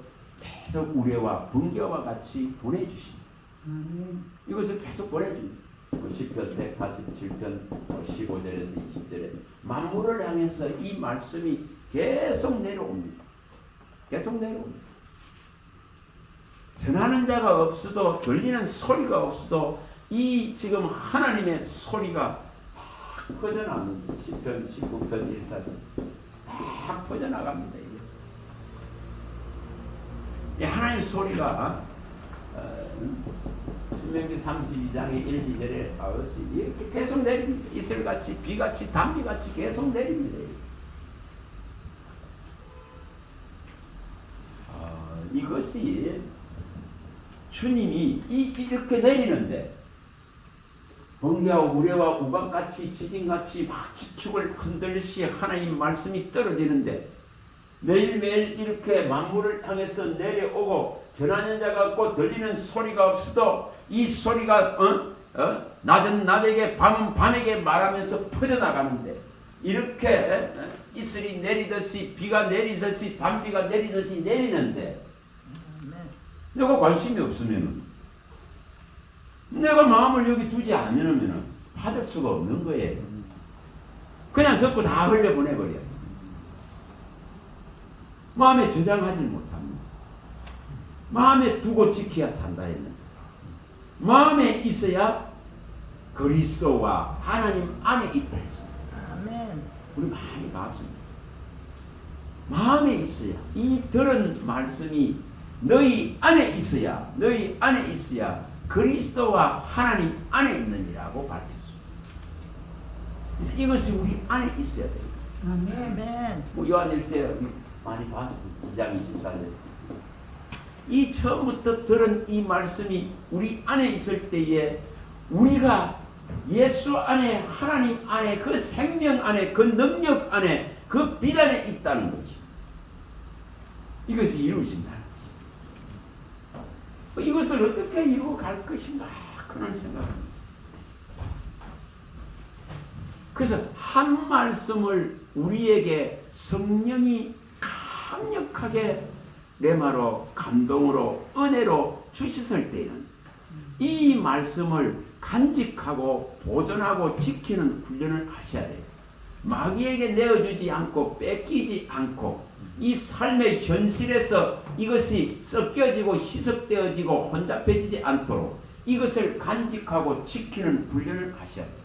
계속 우레와 번개와 같이 보내주십니다. 이것을 계속 보내줍니다. 10편 147편 15절에서 20절에 만물을 향해서 이 말씀이 계속 내려옵니다. 계속 내려옵니다. 전하는 자가 없어도 들리는 소리가 없어도 이 지금 하나님의 소리가 막 퍼져나갑니다. 10편 19편 1사 막 퍼져나갑니다. 이 하나님의 소리가 신명기 32장의 1, 2절에 이렇게 계속 내립니다. 이슬같이 비같이 단비같이 계속 내립니다. 이것이 주님이 이렇게 내리는데 번개와 우레와 우박같이 지진같이 막 지축을 흔들듯이 하나님 말씀이 떨어지는데 매일매일 이렇게 만물을 향해서 내려오고 전하는 자가 없고 들리는 소리가 없어도 이 소리가 낮은 낮에게 밤은 밤에게 말하면서 퍼져나가는데 이렇게 이슬이 내리듯이 비가 내리듯이 단비가 내리듯이 내리는데 내가 관심이 없으면은, 내가 마음을 여기 두지 않으면은 받을 수가 없는 거예요. 그냥 듣고 다 흘려보내버려. 마음에 저장하지 못합니다. 마음에 두고 지켜야 산다 했는데, 마음에 있어야 그리스도와 하나님 안에 있다 했습니다. 아멘. 우리 많이 봤습니다. 마음에 있어야, 이 들은 말씀이 너희 안에 있어야, 너희 안에 있어야 그리스도와 하나님 안에 있느니라고 밝혔습니다. 그래서 이것이 우리 안에 있어야 됩니다. 아멘. 뭐 요한일서 많이 봤습니다. 2장 24절. 이 처음부터 들은 이 말씀이 우리 안에 있을 때에 우리가 예수 안에, 하나님 안에, 그 생명 안에, 그 능력 안에, 그 빛 안에 있다는 거지. 이것이 이루어진다. 이것을 어떻게 이루어 갈 것인가 그런 생각입니다. 그래서 한 말씀을 우리에게 성령이 강력하게 레마로, 감동으로, 은혜로 주셨을 때는 이 말씀을 간직하고 보존하고 지키는 훈련을 하셔야 돼요. 마귀에게 내어주지 않고 뺏기지 않고 이 삶의 현실에서 이것이 섞여지고 희석되어지고 혼잡해지지 않도록 이것을 간직하고 지키는 훈련을 하셔야 돼요.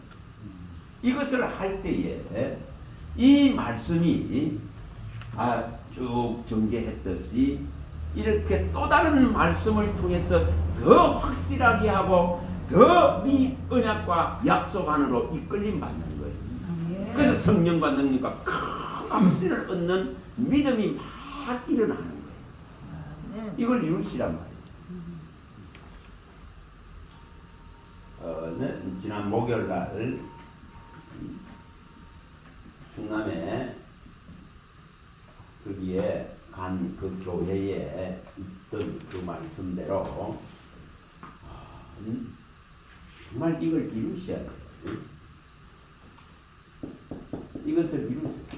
이것을 할 때에 이 말씀이 쭉 전개했듯이 이렇게 또 다른 말씀을 통해서 더 확실하게 하고 더 이 언약과 약속 안으로 이끌림 받는 거예요. 그래서 성령과 능력과 큰 확신을 얻는 믿음이 막 일어나는 거예요. 이걸 이루시란 말이에요. 지난 목요일 날 충남에 거기에 간 그 교회에 있던 그 말씀대로 정말 이걸 이루셔야 돼요. 이것을 이루세요.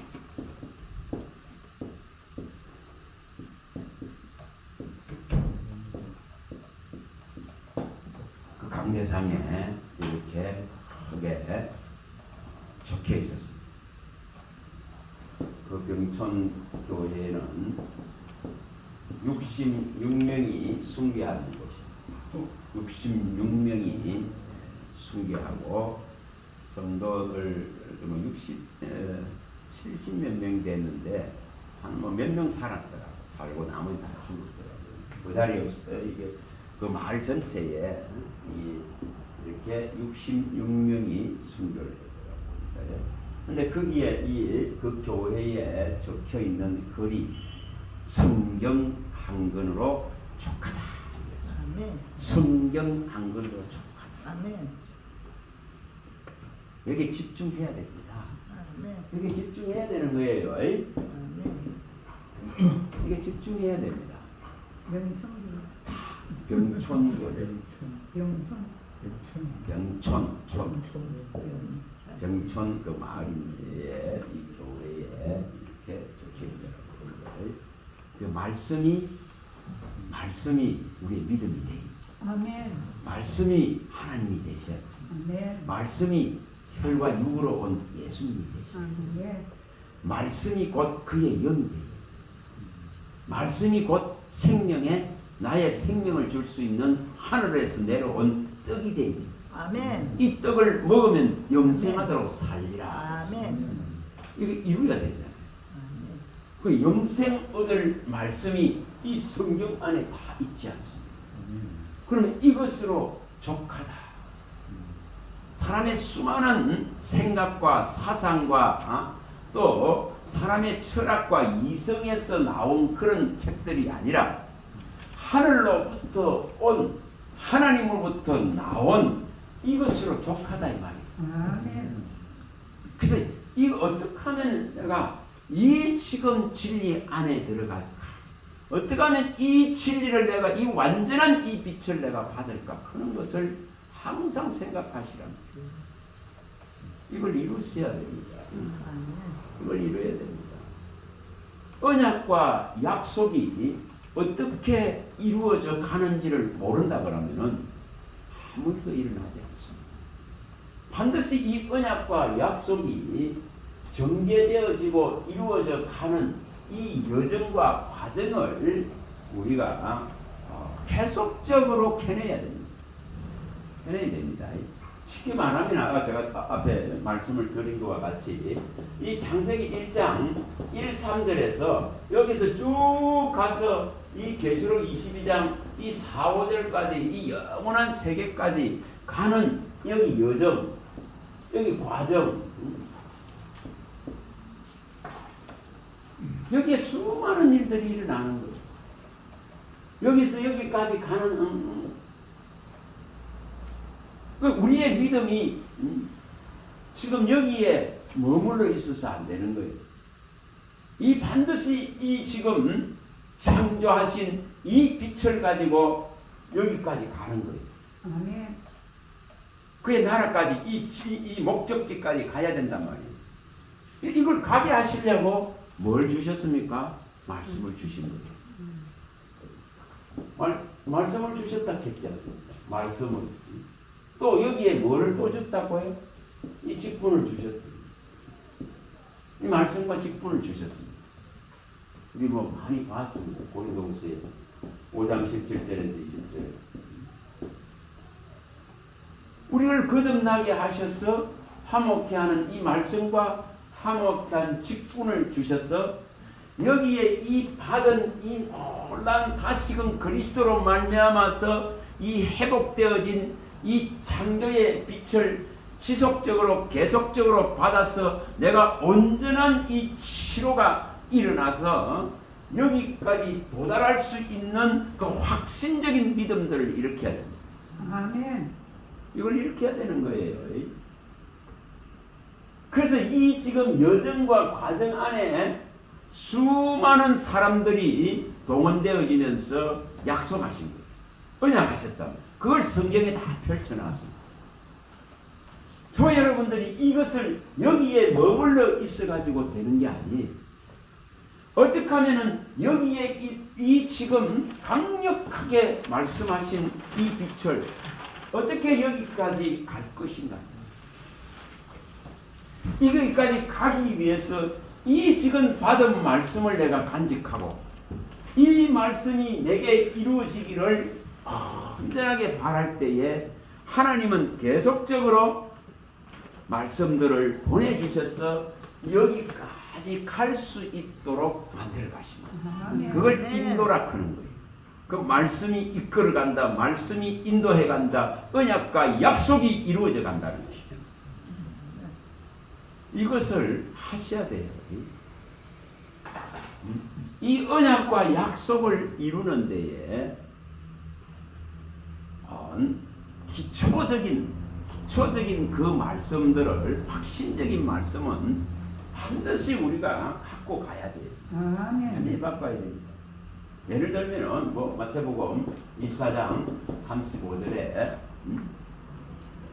그 강대상에 이렇게 크게 적혀 있었습니다. 그 병천 교회는 66명이 순교하는 곳입니다. 66명이 순교하고 성도들 70몇 명 됐는데 한 뭐 몇 명 살았더라고. 살고 나머지 다 죽었더라고요. 그 자리에 없어요. 이게 그 마을 전체에 이렇게 66명이 순교를 했더라고요. 근데 거기에 그 교회에 적혀 있는 글이 성경 한권으로 족하다. 아멘. 성경 한권으로 족하다. 아멘. 여기 집중해야 됩니다. 아멘. 여기 집중해야 되는 거예요. 아멘. 이게 집중해야 됩니다. 명천. 병촌교회. 병천. 병천 그 마을인데 이 교회에 이렇게 적혀 있더라고요. 그 말씀이 우리의 믿음이 돼요. 아멘. 말씀이 하나님이 되셔야 돼요. 아멘. 말씀이 혈과 육으로 온 예수님이 되셔야 돼요. 아멘. 말씀이 곧 그의 영이 돼요. 말씀이 곧 생명에 나의 생명을 줄 수 있는 하늘에서 내려온 떡이 되요. 아멘. 이 떡을 먹으면 영생하도록 살리라. 아멘. 이게 이루어야 되잖아요. 아멘. 그 영생 얻을 말씀이 이 성경 안에 다 있지 않습니까? 그러면 이것으로 족하다. 사람의 수많은 생각과 사상과 또 사람의 철학과 이성에서 나온 그런 책들이 아니라 하늘로부터 온 하나님으로부터 나온 이것으로 족하다 이 말이에요. 아멘. 그래서 이거 어떻게 하면 내가 이 지금 진리 안에 들어갈까? 어떻게 하면 이 진리를 내가 이 완전한 이 빛을 내가 받을까? 그런 것을 항상 생각하시라는 거예요. 이걸 이루셔야 됩니다. 이걸 이루어야 됩니다. 언약과 약속이 어떻게 이루어져 가는지를 모른다 그러면은 아무 일도 일어나지 않습니다. 반드시 이 언약과 약속이 전개되어지고 이루어져 가는 이 여정과 과정을 우리가 계속적으로 캐내야 됩니다. 캐내야 됩니다. 쉽게 말하면 아까 제가 앞에 말씀을 드린 것과 같이 이 창세기 1장 1, 3절에서 여기서 쭉 가서 이 계시록 22장 이 4, 5절까지 이 영원한 세계까지 가는 여기 여정, 여기 과정, 여기에 수많은 일들이 일어나는 거예요. 여기서 여기까지 가는 우리의 믿음이 지금 여기에 머물러 있어서 안 되는 거예요. 이 반드시 이 지금 창조하신 이 빛을 가지고 여기까지 가는 거예요. 아멘. 그의 나라까지 이 목적지까지 가야 된단 말이에요. 이걸 가게 하시려고 뭘 주셨습니까? 말씀을 주신 거예요. 말씀을 주셨다 했지 않습니까? 말씀을. 또 여기에 뭐를 또 줬다고요? 이 직분을 주셨다. 이 말씀과 직분을 주셨습니다. 우리 뭐 많이 봤습니다. 고린도후서에 5장 17절에서 20절. 우리를 거듭나게 하셔서 화목케 하는 이 말씀과 화목케 한 직분을 주셔서 여기에 이 받은 이 놀라운 다시금 그리스도로 말미암아서 이 회복되어진 이 창조의 빛을 지속적으로 계속적으로 받아서 내가 온전한 이 치료가 일어나서 여기까지 도달할 수 있는 그 확신적인 믿음들을 일으켜야 됩니다. 아멘. 이걸 일으켜야 되는 거예요. 그래서 이 지금 여정과 과정 안에 수많은 사람들이 동원되어지면서 약속하신 거예요. 언약하셨다. 그걸 성경에 다 펼쳐놨습니다. 저 여러분들이 이것을 여기에 머물러 있어가지고 되는 게 아니에요. 어떻게 하면은 여기에 이 지금 강력하게 말씀하신 이 빛을 어떻게 여기까지 갈 것인가? 여기까지 가기 위해서 이 지금 받은 말씀을 내가 간직하고 이 말씀이 내게 이루어지기를 온전하게 바랄 때에 하나님은 계속적으로 말씀들을 보내주셔서 여기까지 갈 수 있도록 만들어 가십니다. 그걸 인도라 하는 거예요. 그 말씀이 이끌어 간다. 말씀이 인도해 간다. 언약과 약속이 이루어져 간다는 것이죠. 이것을 하셔야 돼요. 이 언약과 약속을 이루는 데에 기초적인 그 말씀들을 확신적인 말씀은 반드시 우리가 갖고 가야 돼요. 아멘. 바꿔야 됩니다. 예를 들면은 뭐 마태복음 24장 35절에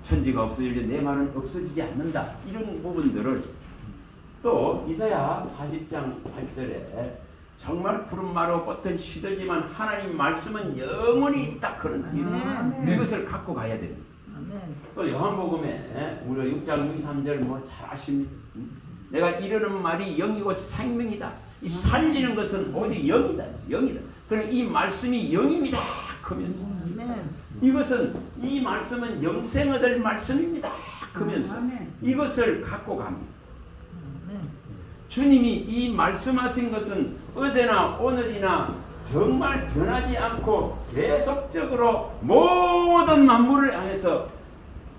천지가 없어지려 내 말은 없어지지 않는다. 이런 부분들을 또 이사야 40장 8절에 정말 푸른 마루 꽃은 시들지만 하나님 말씀은 영원히 있다. 그런 이것을 갖고 가야 됩니다. 또 요한복음에 우리 6장 63절 뭐 잘 아십니다. 내가 이르는 말이 영이고 생명이다. 이 살리는 것은 오직 영이다. 영이다. 그럼 이 말씀이 영입니다. 그러면서 이것은 이 말씀은 영생 얻을 말씀입니다. 그러면서 이것을 갖고 갑니다. 주님이 이 말씀하신 것은 어제나 오늘이나 정말 변하지 않고 계속적으로 모든 만물을 향해서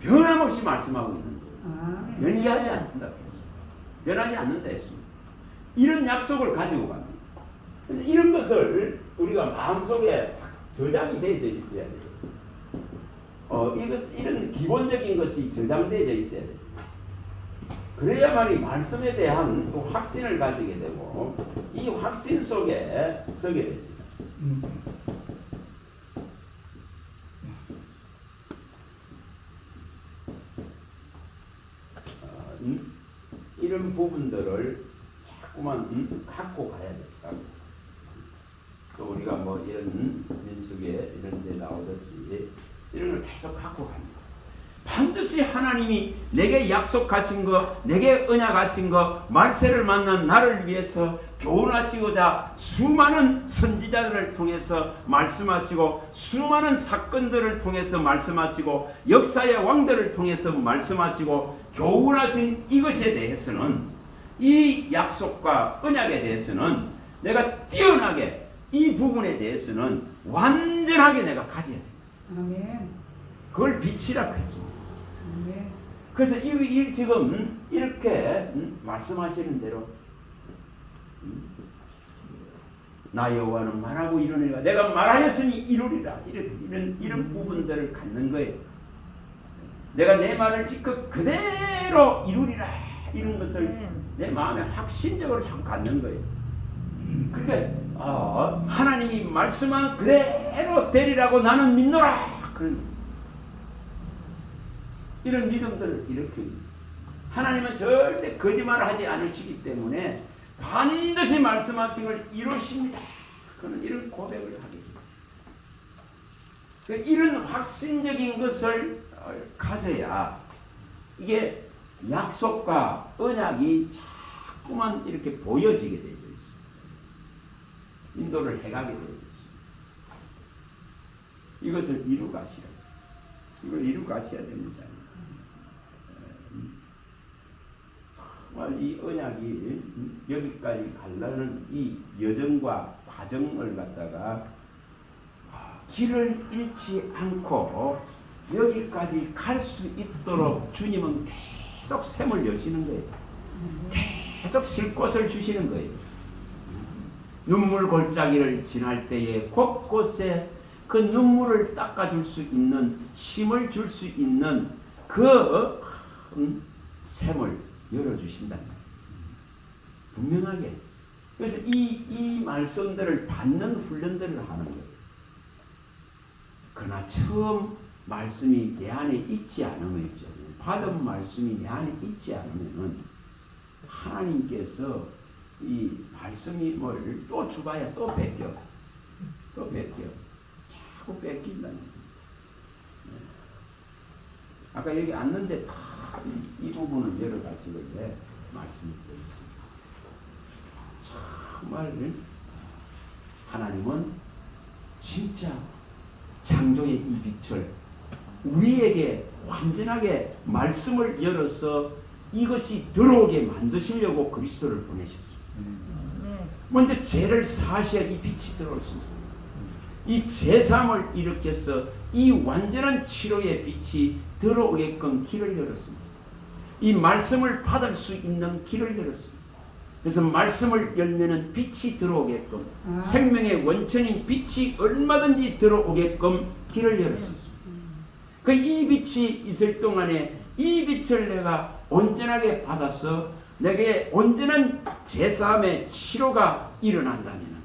변함없이 말씀하고 있는 거예요. 변하지 않는다 했습니다. 변하지 않는다 했습니다. 이런 약속을 가지고 갑니다. 이런 것을 우리가 마음속에 저장이 되어 있어야 돼요. 이런 기본적인 것이 저장되어 있어야 돼요. 그래야만이 말씀에 대한 또 확신을 가지게 되고 이 확신 속에 서게 됩니다. 이런 부분들을 자꾸만 갖고 가야 된다. 또 우리가 뭐 이런 민수기에 이런 데 나오듯이 이런 걸 계속 갖고 갑니다. 반드시 하나님이 내게 약속하신 거, 내게 언약하신 거, 말세를 만난 나를 위해서 교훈하시고자 수많은 선지자들을 통해서 말씀하시고, 수많은 사건들을 통해서 말씀하시고, 역사의 왕들을 통해서 말씀하시고 교훈하신 이것에 대해서는, 이 약속과 언약에 대해서는 내가 뛰어나게, 이 부분에 대해서는 완전하게 내가 가져야 돼. 아멘. 그걸 빛이라고 했습니다. 아멘. 그래서 이 지금 이렇게 말씀하시는 대로 나 여호와는 말하고 이루니라, 내가 말하였으니 이루리라, 이런 부분들을 갖는 거예요. 내가 내 말을 지금 그대로 이루리라, 이런 것을 내 마음에 확신적으로 자꾸 갖는 거예요. 그러니까 하나님이 말씀한 그대로 되리라고 나는 믿노라, 그런 이런 믿음들을 일으킵니다. 하나님은 절대 거짓말을 하지 않으시기 때문에 반드시 말씀하신 걸 이루십니다. 그는 이런 고백을 하게 됩니다. 이런 확신적인 것을 가져야 이게 약속과 언약이 자꾸만 이렇게 보여지게 되어 있습니다. 인도를 해가게 되어 있습니다. 이것을 이루가시라. 이걸 이루가셔야 됩니다. 정말 이 언약이 여기까지 가려는 이 여정과 과정을 갖다가 길을 잃지 않고 여기까지 갈 수 있도록 주님은 계속 샘을 여시는 거예요. 계속 쉴 곳을 주시는 거예요. 눈물 골짜기를 지날 때에 곳곳에 그 눈물을 닦아줄 수 있는, 힘을 줄 수 있는 그 샘을 열어주신다. 분명하게. 그래서 이 말씀들을 받는 훈련들을 하는 거예요. 그러나 처음 말씀이 내 안에 있지 않으면, 받은 말씀이 내 안에 있지 않으면은 하나님께서 이 말씀이 뭘 또 주봐야 또 뺏겨. 자꾸 뺏긴다는 거예요. 아까 여기 앉는데 이 부분을 열어가지고 말씀을 드렸습니다. 정말 하나님은 진짜 창조의 이 빛을 우리에게 완전하게 말씀을 열어서 이것이 들어오게 만드시려고 그리스도를 보내셨습니다. 먼저 죄를 사하셔야 이 빛이 들어올 수 있습니다. 이 제사함을 일으켜서 이 완전한 치료의 빛이 들어오게끔 길을 열었습니다. 이 말씀을 받을 수 있는 길을 열었습니다. 그래서 말씀을 열면은 빛이 들어오게끔, 생명의 원천인 빛이 얼마든지 들어오게끔 길을 열었습니다. 그 이 빛이 있을 동안에 이 빛을 내가 온전하게 받아서 내게 온전한 제사함의 치료가 일어난다면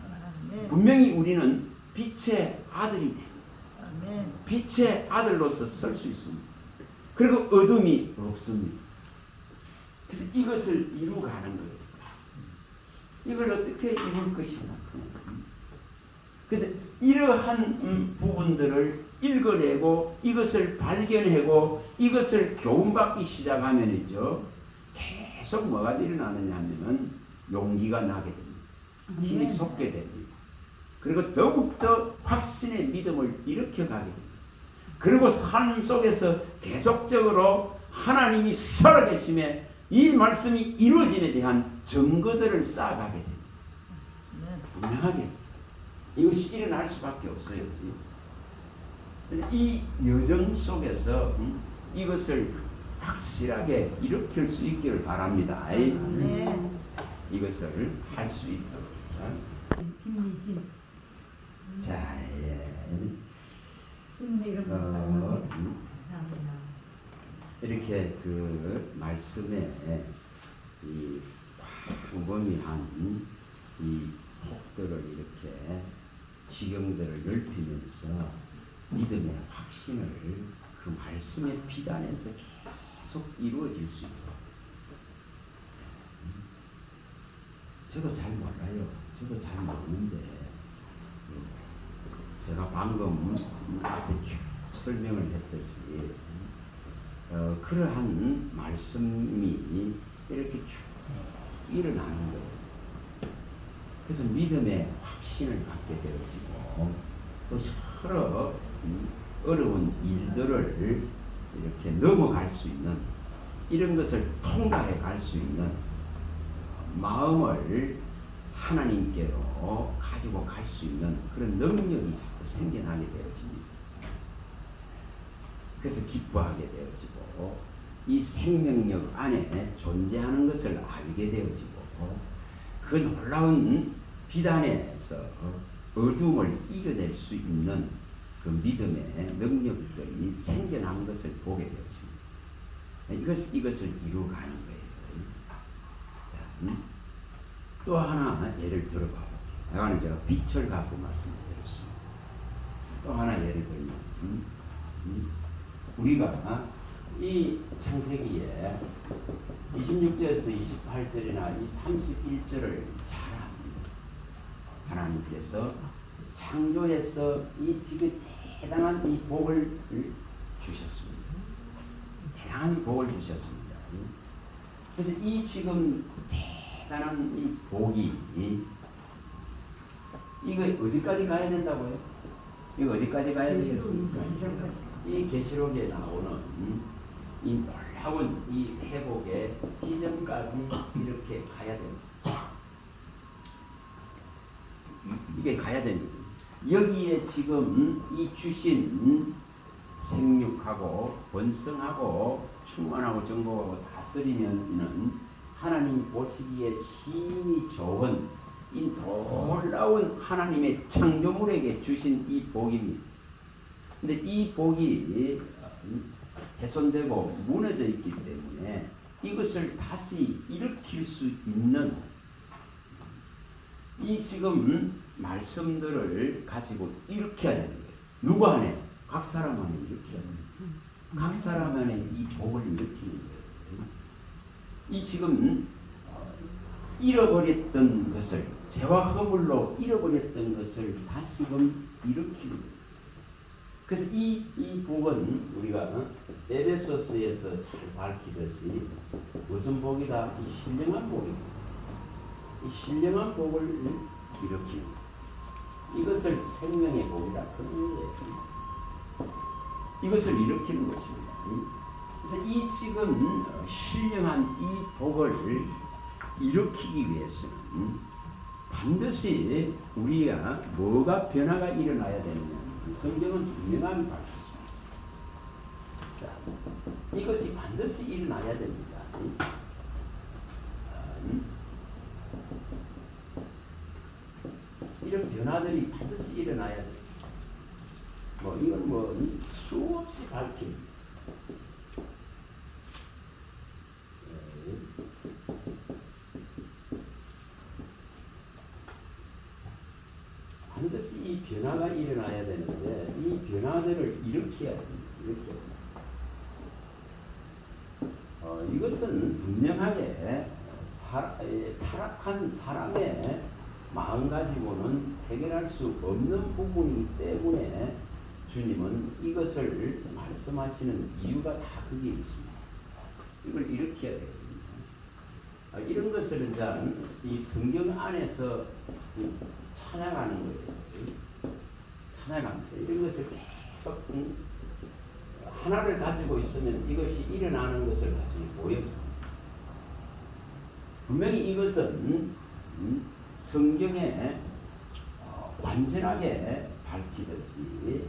분명히 우리는 빛의 아들이 됩니다. 빛의 아들로서 설 수 있습니다. 그리고 어둠이 없습니다. 그래서 이것을 이루가는 거예요. 이걸 어떻게 이룰 것이냐. 그래서 이러한 부분들을 읽어내고 이것을 발견하고 이것을 교훈받기 시작하면이죠. 계속 뭐가 일어나느냐 하면은 용기가 나게 됩니다. 힘이 솟게 됩니다. 그리고 더욱더 확신의 믿음을 일으켜가게 됩니다. 그리고 삶 속에서 계속적으로 하나님이 살아계심에 이 말씀이 이루어짐에 대한 증거들을 쌓아가게 됩니다. 분명하게 이것이 일어날 수밖에 없어요. 이 여정 속에서 이것을 확실하게 일으킬 수 있기를 바랍니다. 이것을 할 수 있도록. 자, 이렇게 그 말씀에 이 광범위한 이 폭들을 이렇게 지경들을 넓히면서 믿음의 확신을 그 말씀의 빛 안에서 계속 이루어질 수 있도록. 저도 잘 몰라요. 저도 잘 모르는데 제가 방금 앞에 쭉 설명을 했듯이 그러한 말씀이 이렇게 쭉 일어나는 거예요. 그래서 믿음의 확신을 갖게 되어지고 또 서로 어려운 일들을 이렇게 넘어갈 수 있는 이런 것을 통과해 갈 수 있는 마음을 하나님께로 가지고 갈 수 있는 그런 능력이 자꾸 생겨나게 되어집니다. 그래서 기뻐하게 되어지고 이 생명력 안에 존재하는 것을 알게 되어지고 그 놀라운 비단에서 어둠을 이겨낼 수 있는 그 믿음의 능력들이 생겨난 것을 보게 되어집니다. 이것을 이루어가는 거예요. 자, 또 하나 예를 들어봐 볼게요. 아까는 제가 빛을 갖고 말씀드렸습니다. 또 하나 예를 들면 우리가 이 창세기에 26절에서 28절이나 이 31절을 잘 압니다. 하나님께서 창조에서 이 지금 대단한 이 복을 주셨습니다. 대단한 복을 주셨습니다. 그래서 이 지금 대단한 이 복이 이거 어디까지 가야 된다고요? 이거 어디까지 가야 되겠습니까? 이 계시록에 나오는 이 놀라운 이 회복의 지점까지 이렇게 가야 됩니다. 이게 가야 됩니다. 여기에 지금 이 주신 생육하고 번성하고 충만하고 정복하고 다스리면은 하나님 보시기에 힘이 좋은 이 놀라운 하나님의 창조물에게 주신 이 복입니다. 근데 이 복이 훼손되고 무너져 있기 때문에 이것을 다시 일으킬 수 있는 이 지금 말씀들을 가지고 일으켜야 되는 거예요. 누구 안에? 각 사람 안에 일으켜야 됩니다. 각 사람 안에 이 복을 일으키는 거예요. 이 지금 잃어버렸던 것을 죄와 허물로 잃어버렸던 것을 다시금 일으키는 거예요. 그래서 이 복은 우리가 에베소서에서 잘 밝히듯이 무슨 복이다? 이 신령한 복입니다. 이 신령한 복을 일으키는 거예요. 이것을 생명의 복이라 그런 거예요. 이것을 일으키는 것입니다. 그래서 이 지금 신령한 이 복을 일으키기 위해서는 반드시 우리가 뭐가 변화가 일어나야 되느냐. 성경은 분명하게 밝혔습니다. 자, 이것이 반드시 일어나야 됩니다. 이런 변화들이 반드시 일어나야 됩니다. 이건 수없이 밝힙니다. 반드시 이 변화가 일어나야 되는데 이 변화들을 일으켜야 됩니다. 이것은 분명하게 타락한 사람의 마음 가지고는 해결할 수 없는 부분이기 때문에 주님은 이것을 말씀하시는 이유가 다 거기에 있습니다. 이걸 일으켜야 되거든요. 이런 것을 이제 이 성경 안에서 찾아가는 거예요. 찾아갑니다. 이런 것을 계속 하나를 가지고 있으면 이것이 일어나는 것을 가지고 보여줍니다. 분명히 이것은 성경에 완전하게 밝히듯이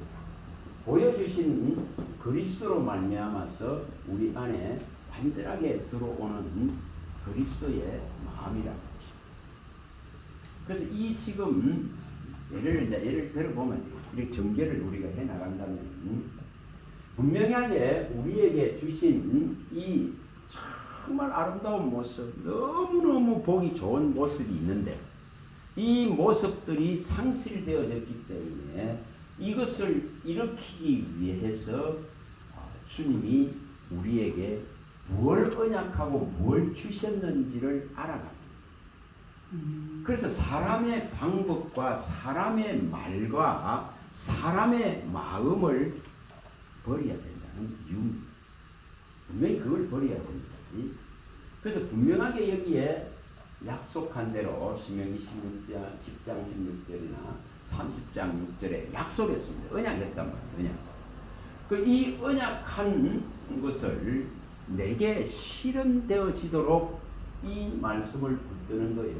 보여주신 그리스도로 말미암아서 우리 안에 완전하게 들어오는 그리스도의 마음이라고 하죠. 그래서 이 지금 예를 들어보면 이렇게 전개를 우리가 해 나간다면 분명하게 우리에게 주신 이 정말 아름다운 모습, 너무너무 보기 좋은 모습이 있는데 이 모습들이 상실되어졌기 때문에 이것을 일으키기 위해서 주님이 우리에게 무엇을 언약하고 무엇을 주셨는지를 알아갑니다. 그래서 사람의 방법과 사람의 말과 사람의 마음을 버려야 된다는 이유. 분명히 그걸 버려야 됩니다. 그래서 분명하게 여기에 약속한 대로 신명기 16장, 10장 16절이나 30장 6절에 약속했습니다. 언약했단 말이에요. 이 언약한 것을 내게 실현되어지도록 이 말씀을 붙드는 거예요.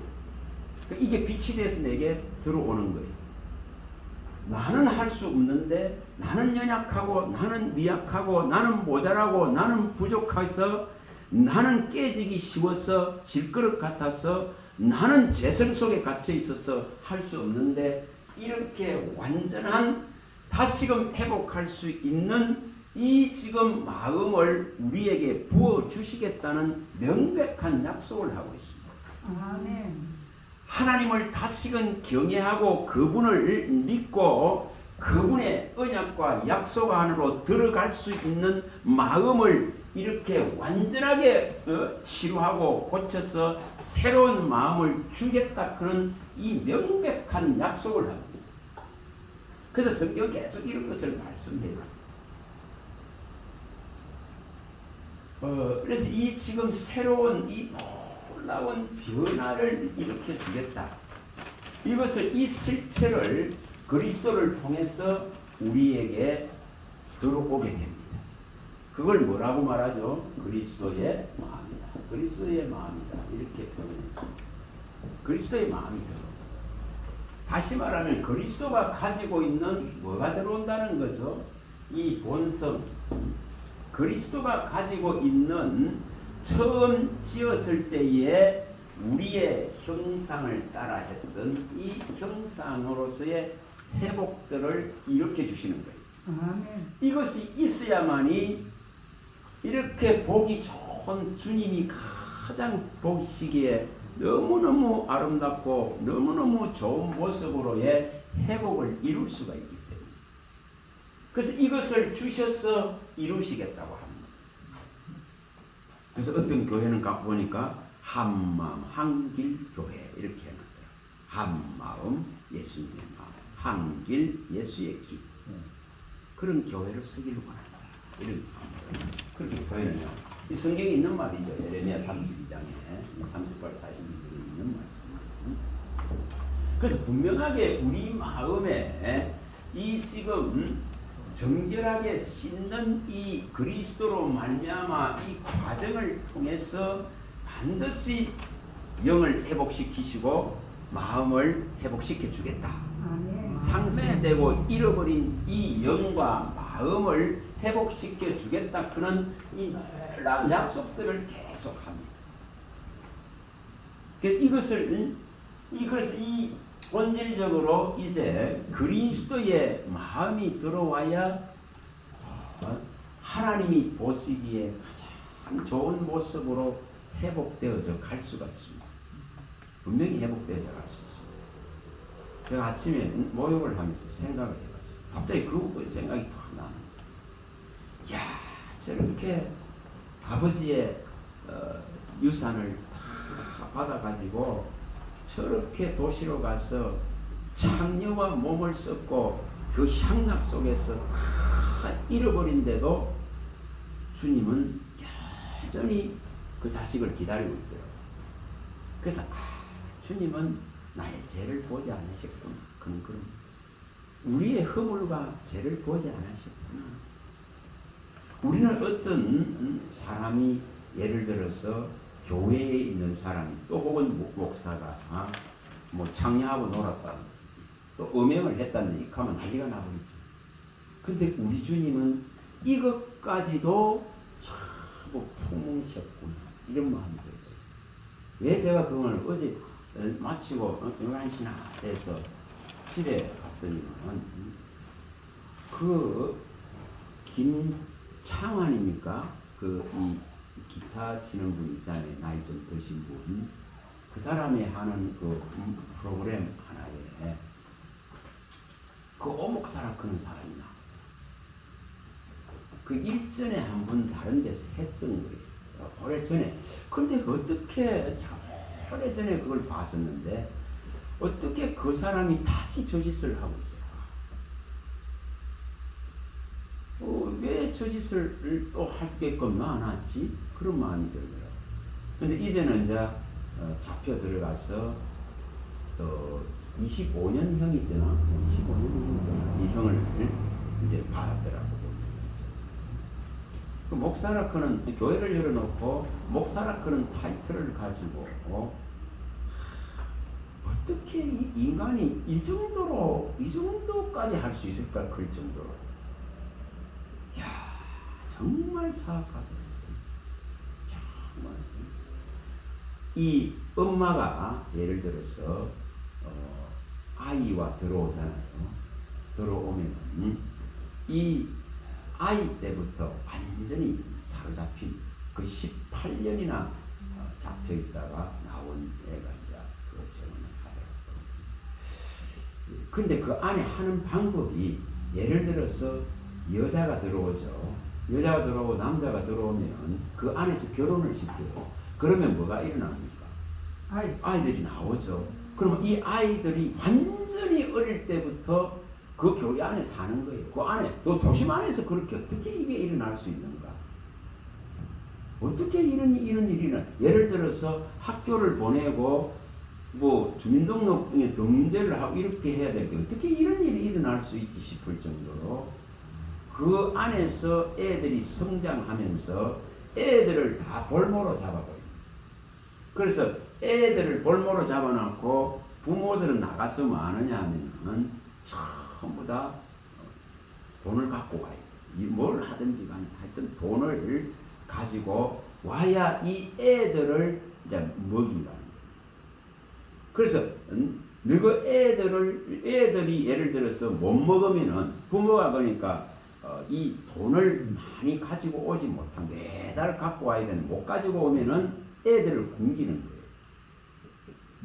이게 빛이 돼서 내게 들어오는 거예요. 나는 할 수 없는데, 나는 연약하고, 나는 미약하고, 나는 모자라고, 나는 부족해서, 나는 깨지기 쉬워서, 질그릇 같아서, 나는 재성 속에 갇혀 있어서 할 수 없는데, 이렇게 완전한 다시금 회복할 수 있는 이 지금 마음을 우리에게 부어 주시겠다는 명백한 약속을 하고 있습니다. 아멘. 하나님을 다시금 경외하고 그분을 믿고 그분의 언약과 약속 안으로 들어갈 수 있는 마음을 이렇게 완전하게 치료하고 고쳐서 새로운 마음을 주겠다, 그런 이 명백한 약속을 합니다. 그래서 성경 계속 이런 것을 말씀해요. 그래서 이 지금 새로운 이 놀라운 변화를 일으켜 주겠다. 이것을, 이 실체를 그리스도를 통해서 우리에게 들어오게 됩니다. 그걸 뭐라고 말하죠? 그리스도의 마음이다. 그리스도의 마음이다. 이렇게 표현했습니다. 그리스도의 마음이 들어옵니다. 다시 말하면 그리스도가 가지고 있는 뭐가 들어온다는 거죠? 이 본성. 그리스도가 가지고 있는 처음 지었을 때에 우리의 형상을 따라 했던 이 형상으로서의 회복들을 일으켜 주시는 거예요. 아멘. 이것이 있어야만이 이렇게 보기 좋은, 주님이 가장 보시기에 너무너무 아름답고 너무너무 좋은 모습으로의 회복을 이룰 수가 있기 때문에, 그래서 이것을 주셔서 이루시겠다고 합니다. 그래서 어떤 교회는 보니까 한마음 한길 교회 이렇게 해놨어요. 한마음 예수님의 마음, 한길 예수의 길. 그런 교회를 서기를 원한다. 이런 그렇게 보여요. 이 성경에 있는 말이죠. 예레미야 32장에 38, 46절에 있는 말씀입니다. 그래서 분명하게 우리 마음에 이 지금 정결하게 씻는 이 그리스도로 말미암아 이 과정을 통해서 반드시 영을 회복시키시고 마음을 회복시켜 주겠다. 아멘. 상실되고 잃어버린 이 영과 마음을 회복시켜 주겠다. 그런 이 놀라운 약속들을 계속합니다. 이것을 이 본질적으로 이제 그리스도의 마음이 들어와야 하나님이 보시기에 가장 좋은 모습으로 회복되어져 갈 수가 있습니다. 분명히 회복되어져 갈 수 있습니다. 제가 아침에 목욕을 하면서 생각을 해봤어요. 갑자기 그 생각이 탁 나는 거예요. 야, 저렇게 아버지의 유산을 다 받아가지고 저렇게 도시로 가서 창녀와 몸을 썩고 그 향락 속에서 다 잃어버린데도 주님은 여전히 그 자식을 기다리고 있더라고요. 그래서 주님은 나의 죄를 보지 않으셨구나. 그런 우리의 허물과 죄를 보지 않으셨구나. 우리는 어떤 사람이 예를 들어서 교회에 있는 사람이 또 혹은 목사가 뭐 창녀하고 놀았다, 또 음행을 했다는 하면 난리가 나버리죠. 근데 우리 주님은 이것까지도 참 품으셨구나, 이런 마음이 들어요. 왜 제가 그걸 어제 마치고 11시나 돼서 집에 갔더니만 그 김창환입니까? 이 기타 치는 분 있잖아요. 나이 좀 드신 분. 그 사람이 하는 그 프로그램 하나에 그 오목사라 그런 사람이 나와요. 그 일전에 한 번 다른 데서 했던 거예요. 오래전에. 근데 어떻게, 오래전에 그걸 봤었는데, 어떻게 그 사람이 다시 저 짓을 하고 있어요. 저 짓을 또 하게끔 놔놨지? 그런 마음이 들더라고요. 근데 이제는 이제 잡혀 들어가서 또 25년형이 되나? 25년형이 이 형을 이제 받았더라고. 그 목사라크는 교회를 열어놓고 목사라크는 타이틀을 가지고 어떻게 인간이 이 정도까지 할 수 있을까? 그럴 정도로. 야, 정말 사악하다. 정말. 이 엄마가 예를 들어서 아이와 들어오잖아요. 들어오면 이 아이 때부터 완전히 사로잡힌 그 18년이나 잡혀 있다가 나온 애가 이제 그 결혼을 하더라고요. 근데 그 안에 하는 방법이 예를 들어서 여자가 들어오죠. 여자가 들어오고 남자가 들어오면 그 안에서 결혼을 시켜요. 그러면 뭐가 일어납니까? 아이들이 나오죠. 그러면 이 아이들이 완전히 어릴 때부터 그 교회 안에 사는 거예요. 그 안에, 또 도심 안에서 그렇게 어떻게 이게 일어날 수 있는가? 어떻게 이런 일이 예를 들어서 학교를 보내고 뭐 주민등록증에 등재를 하고 이렇게 해야 될 때 어떻게 이런 일이 일어날 수 있지 싶을 정도로 그 안에서 애들이 성장하면서 애들을 다 볼모로 잡아버립니다. 그래서 애들을 볼모로 잡아놓고 부모들은 나가서 뭐 하느냐 하면은 전부 다 돈을 갖고 와요. 뭘 하든지 간에 하여튼 돈을 가지고 와야 이 애들을 이제 먹인다는 거예요. 그래서 늙어 애들이 예를 들어서 못 먹으면은 부모가 그러니까 이 돈을 많이 가지고 오지 못한 매달 갖고 와야 되는 못 가지고 오면은 애들을 굶기는 거예요.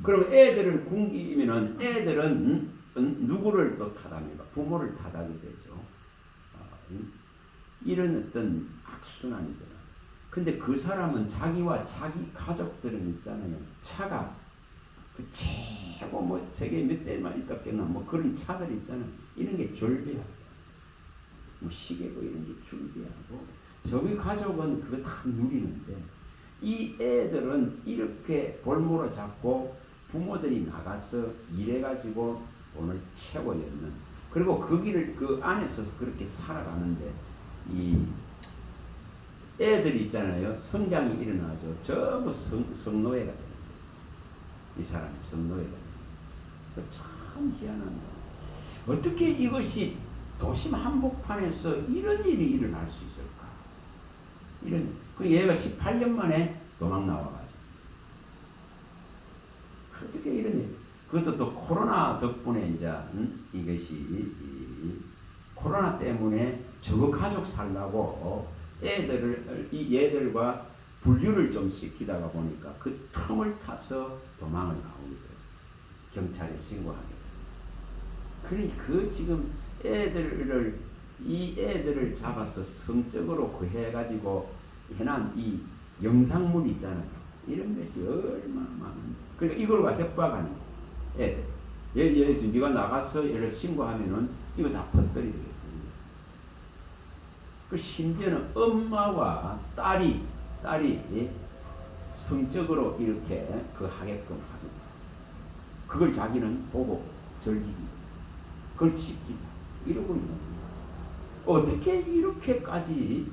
그럼 애들을 굶기면은 애들은 누구를 또 탓합니까? 부모를 탓하게 되죠. 이런 어떤 악순환이잖아. 근데 그 사람은 자기와 자기 가족들은 있잖아요. 차가 그 최고 뭐 세계 몇 대만 있겠나 뭐 그런 차들 있잖아요. 이런 게 졸비하고 뭐 시계고 이런 게 졸비하고 저기 가족은 그거 다 누리는데 이 애들은 이렇게 볼모로 잡고 부모들이 나가서 일해가지고 돈을 채워 였는 그리고 그 길을 그 안에서 그렇게 살아가는데 이 애들이 있잖아요. 성장이 일어나죠. 전부 성노예가 됩니다. 이 사람이 성노예가 됩니다. 참 희한한 거. 어떻게 이것이 도심 한복판에서 이런 일이 일어날 수 있을까? 그 얘가 18년 만에 도망 나와가지고. 어떻게 이런 일? 그것도 또 코로나 덕분에 이제 이것이 코로나 때문에 저거 가족 살라고 이 얘들과 분류를 좀 시키다가 보니까 그 틈을 타서 도망을 나오게 돼요. 경찰에 신고하게 돼요. 그러니 지금 이 애들을 잡아서 성적으로 그 해가지고 해난 이 영상물 있잖아요. 이런 것이 얼마나 많은데. 그러니까 이걸과 협박하는 거예요. 애들. 예를 들어 네가 나가서 얘를 신고하면은 이거 다 퍼뜨리게 돼요. 그 심지어는 엄마와 딸이 성적으로 이렇게 그 하게끔 하는 그걸 자기는 보고 즐기기 그걸 지키기 이러고 있는 거예요. 어떻게 이렇게까지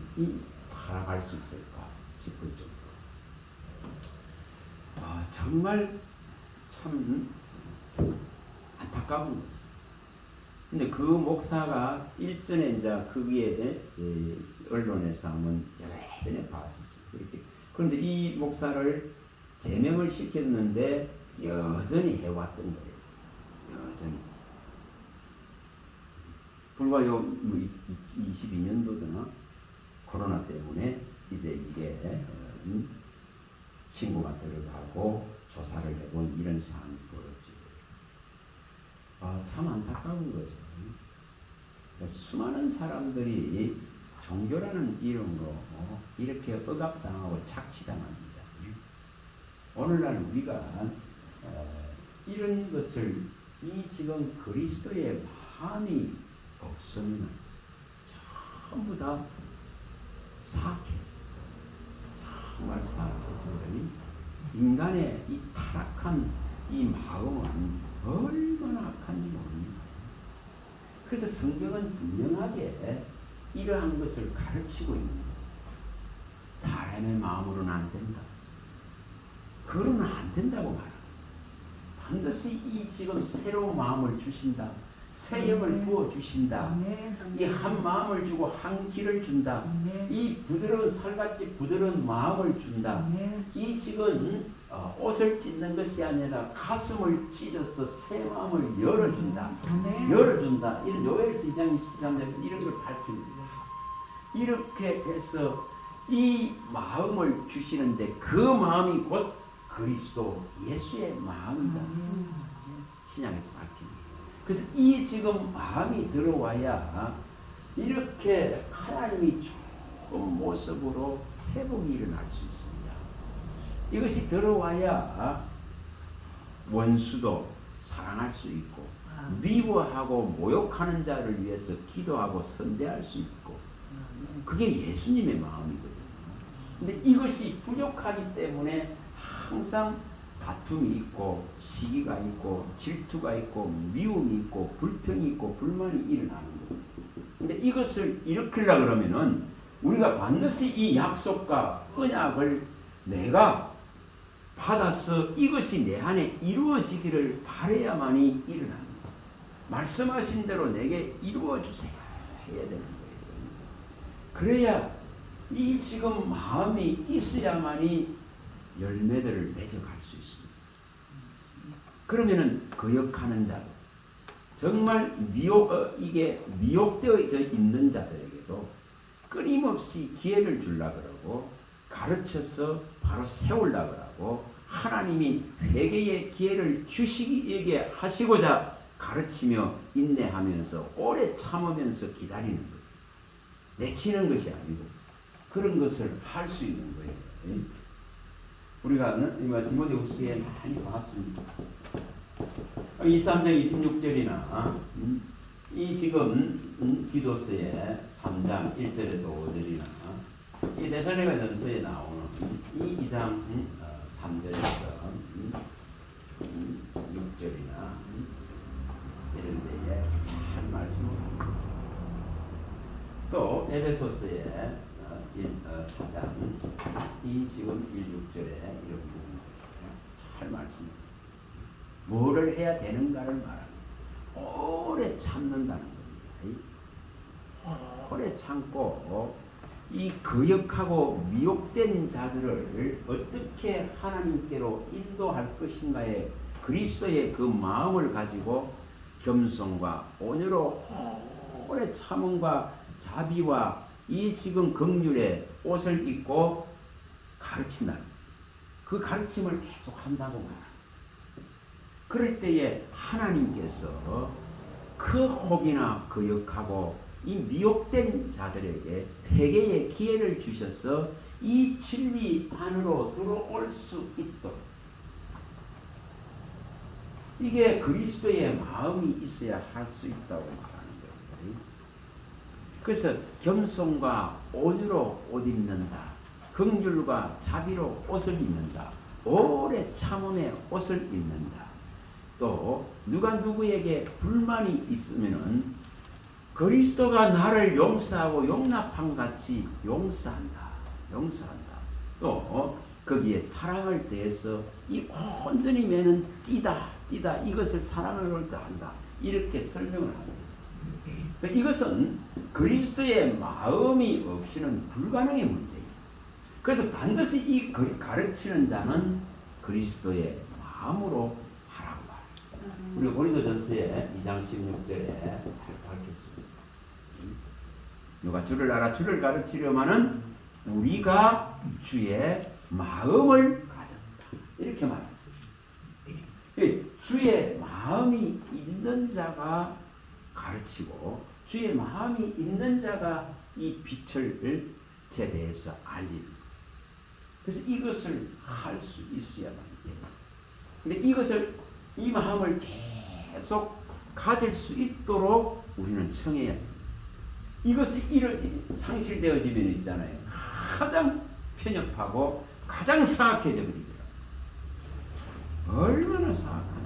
살아갈 수 있을까 싶을 정도. 정말 참 안타까운 거죠. 근데 그 목사가 일전에 이제 거기에 언론에서 한번 여러 봤었죠. 그렇게. 그런데 이 목사를 제명을 시켰는데 여전히 해왔던 거예요. 여전히. 불과 22년도나 코로나 때문에 이제 이게 신고가 들어가고 조사를 해본 이런 상황이 벌어지고. 참 안타까운 거죠. 수많은 사람들이 종교라는 이름으로 이렇게 억압당하고 착취당합니다. 오늘날 우리가 이런 것을 지금 그리스도의 마음이 없으면 전부 다 사악해. 정말 사악해. 인간의 이 타락한 이 마음은 얼마나 악한지 모릅니다. 그래서 성경은 분명하게 이러한 것을 가르치고 있는 거예요. 사람의 마음으로는 안 된다. 그러면 안 된다고 말합니다. 반드시 이 지금 새로운 마음을 주신다. 새 영을 부어주신다. 이 한 마음을 주고 한 길을 준다. 이 부드러운 살같이 부드러운 마음을 준다. 이 지금 옷을 찢는 것이 아니라 가슴을 찢어서 새 마음을 열어준다. 열어준다. 이런 요엘서 2장 23절 이런 걸 밝힙니다. 이렇게 해서 이 마음을 주시는데 그 마음이 곧 그리스도 예수의 마음이다. 신약에서 밝힙니다. 그래서 이 지금 마음이 들어와야 이렇게 하나님이 좋은 모습으로 회복이 일어날 수 있습니다. 이것이 들어와야 원수도 사랑할 수 있고 미워하고 모욕하는 자를 위해서 기도하고 선대할 수 있고 그게 예수님의 마음이거든요. 근데 이것이 부족하기 때문에 항상 다툼이 있고 시기가 있고 질투가 있고 미움이 있고 불평이 있고 불만이 일어나는 거예요. 근데 이것을 일으키려고 그러면은 우리가 반드시 이 약속과 언약을 내가 받아서 이것이 내 안에 이루어지기를 바라야만이 일어납니다. 말씀하신 대로 내게 이루어 주세요 해야 되는 거예요. 그래야 이 지금 마음이 있어야만이 열매들을 맺어갈 수 있습니다. 그러면은 거역하는 자들, 정말 이게 미혹되어 있는 자들에게도 끊임없이 기회를 주려고 그러고 가르쳐서 바로 세우려고 그러고 하나님이 회개의 기회를 주시게 하시고자 가르치며 인내하면서 오래 참으면서 기다리는 거예요. 내치는 것이 아니고 그런 것을 할 수 있는 거예요. 우리가 디모데후서에 많이 봤습니다. 23장 26절이나 이 지금 디도서의 3장 1절에서 5절이나 이 데살로니가전서에 나오는 이 2장 3절에서 6절이나 이런 데에 잘 말씀을 합니다. 또 에베소서의 4장 이 지금 1, 6절에 이런 부분을 잘 말씀입니다. 뭐를 해야 되는가를 말합니다. 오래 참는다는 겁니다. 오래 참고 이 거역하고 미혹된 자들을 어떻게 하나님께로 인도할 것인가에 그리스도의 그 마음을 가지고 겸손과 온유로 오래 참음과 자비와 이 지금 긍휼의 옷을 입고 가르친다. 그 가르침을 계속 한다고 말합니다. 그럴 때에 하나님께서 그 혹이나 거역하고 이 미혹된 자들에게 회개의 기회를 주셔서 이 진리 안으로 들어올 수 있도록 이게 그리스도의 마음이 있어야 할 수 있다고 말하는 거예요. 그래서 겸손과 온유로 옷 입는다. 긍휼과 자비로 옷을 입는다. 오래 참음의 옷을 입는다. 또 누가 누구에게 불만이 있으면은 그리스도가 나를 용서하고 용납한 같이 용서한다. 또 거기에 사랑을 더해서 이 온전히 매는 띠다 이것을 사랑으로 한다. 이렇게 설명을 합니다. 이것은 그리스도의 마음이 없이는 불가능의 문제예요. 그래서 반드시 이 가르치는 자는 그리스도의 마음으로 하라고 말합니다. 우리 고린도전서에 2장 16절에 잘 밝혔습니다. 누가 주를 알아 주를 가르치려면은 우리가 주의 마음을 가졌다. 이렇게 말하죠. 주의 마음이 있는 자가 가르치고 주의 마음이 있는 자가 이 빛을 제대해서 알립니다. 그래서 이것을 할 수 있어야만 해요. 근데 이 마음을 계속 가질 수 있도록 우리는 청해야 됩니다. 이것이 상실되어지면 있잖아요. 가장 편협하고 가장 사악해져 버리더라. 얼마나 사악한가.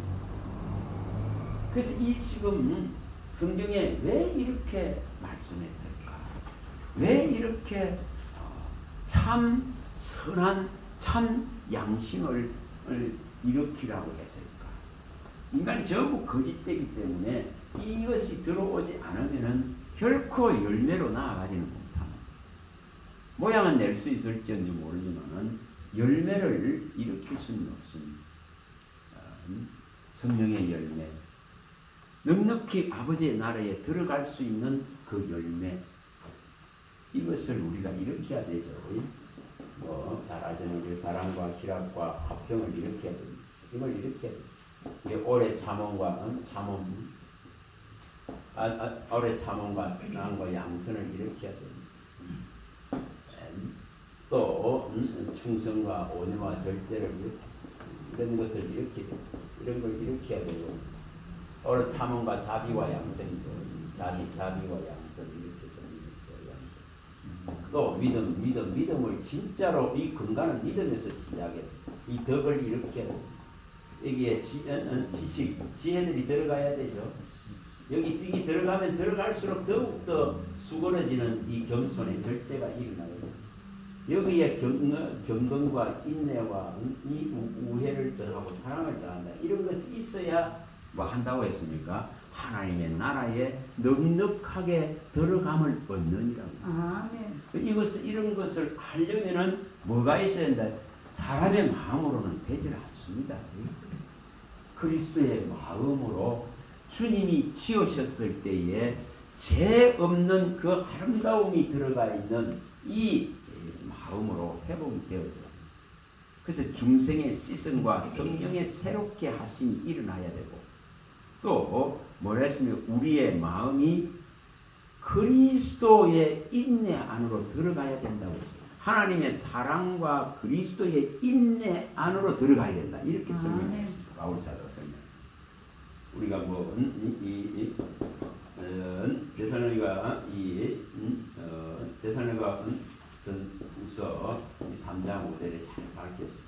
그래서 이 지금 성경에 왜 이렇게 말씀했을까? 왜 이렇게 참 선한 참 양심을 일으키라고 했을까? 인간이 전부 거짓되기 때문에 이것이 들어오지 않으면은 결코 열매로 나아가지는 못합니다. 모양은 낼 수 있을지언지 모르지만은 열매를 일으킬 수는 없습니다. 성령의 열매, 넉넉히 아버지의 나라에 들어갈 수 있는 그 열매, 이것을 우리가 일으켜야 되죠. 잘 아시는 사랑과 희락과 화평을 일으켜야 됩니다. 이걸 일으켜야 됩니다. 오래 참음과 오래 참음과 사랑과 양선을 일으켜야 됩니다. 또 충성과 온유와 절제를 이런 것을 이런 걸 일으켜야 되고, 오래 참음과 자비와 양선이죠. 자비와 양선 일으켜서 양선. 또 믿음을 진짜로 이 건강한 믿음에서 시작해 이 덕을 일으켜야 됩니다. 여기에 지식, 지혜들이 들어가야 되죠. 여기 들어가면 들어갈수록 더욱더 수그러지는 이 겸손의 절제가 일어나요. 여기에 경건과 인내와 이 우애를 더하고 사랑을 더한다. 이런 것이 있어야 뭐 한다고 했습니까? 하나님의 나라에 넉넉하게 들어감을 얻느니라고. 아멘. 이런 것을 하려면은 뭐가 있어야 된다? 사람의 마음으로는 되질 않습니다. 그리스도의 마음으로 주님이 지으셨을 때에 죄 없는 그 아름다움이 들어가 있는 이 마음으로 회복이 되어져. 그래서 중생의 시선과 성령의 새롭게 하심이 일어나야 되고, 또 뭐라 했으면 우리의 마음이 그리스도의 인내 안으로 들어가야 된다고 했어요. 하나님의 사랑과 그리스도의 인내 안으로 들어가야 된다. 이렇게 설명했습니다. 바울 사도가 설명. 우리가 데살로니가 전후서 3장 5절에 잘 밝혔습니다.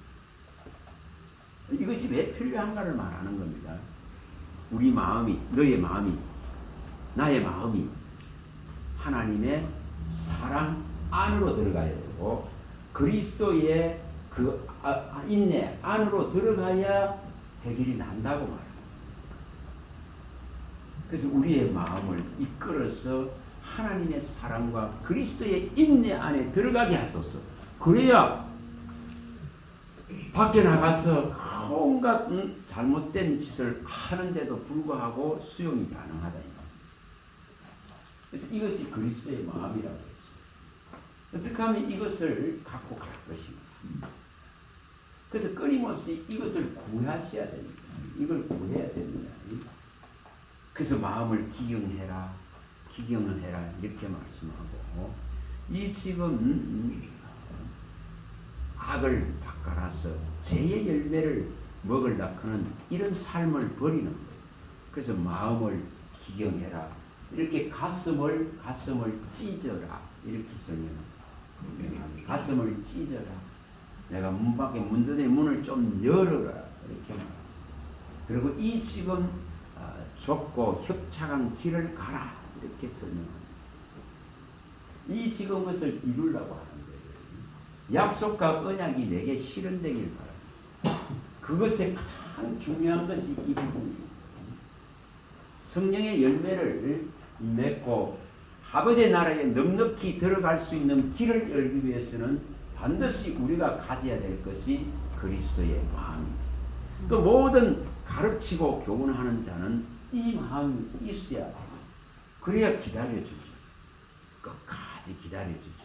이것이 왜 필요한가를 말하는 겁니다. 우리 마음이, 너의 마음이, 나의 마음이 하나님의 사랑 안으로 들어가야 되고, 그리스도의 그 인내 안으로 들어가야 해결이 난다고 말합니다. 그래서 우리의 마음을 이끌어서 하나님의 사랑과 그리스도의 인내 안에 들어가게 하소서. 그래야 밖에 나가서 온갖 잘못된 짓을 하는데도 불구하고 수용이 가능하다. 그래서 이것이 그리스도의 마음이라고 했습니다. 어떻게 하면 이것을 갖고 갈 것인가. 그래서 끊임없이 이것을 구하셔야 됩니다. 이걸 구해야 됩니다. 그래서 마음을 기경해라, 기경을 해라 이렇게 말씀하고, 이 지금 악을 바꿔라서 죄의 열매를 먹으려고 하는 이런 삶을 버리는 거예요. 그래서 마음을 기경해라, 이렇게 가슴을 찢어라 이렇게 설명합니다. 가슴을 찢어라. 내가 문 밖에 문전의 문을 좀 열어라 이렇게 말합니다. 그리고 이 지금 좁고 협착한 길을 가라 이렇게 설명합니다. 이 지금 것을 이루려고 하는 거예요. 약속과 언약이 내게 실현되길 바랍니다. 그것에 가장 중요한 것이 이 부분입니다. 성령의 열매를 맺고 아버지의 나라에 넉넉히 들어갈 수 있는 길을 열기 위해서는 반드시 우리가 가져야 될 것이 그리스도의 마음입니다. 또 모든 가르치고 교훈하는 자는 이 마음이 있어야 돼요. 그래야 기다려주죠. 끝까지 기다려주죠.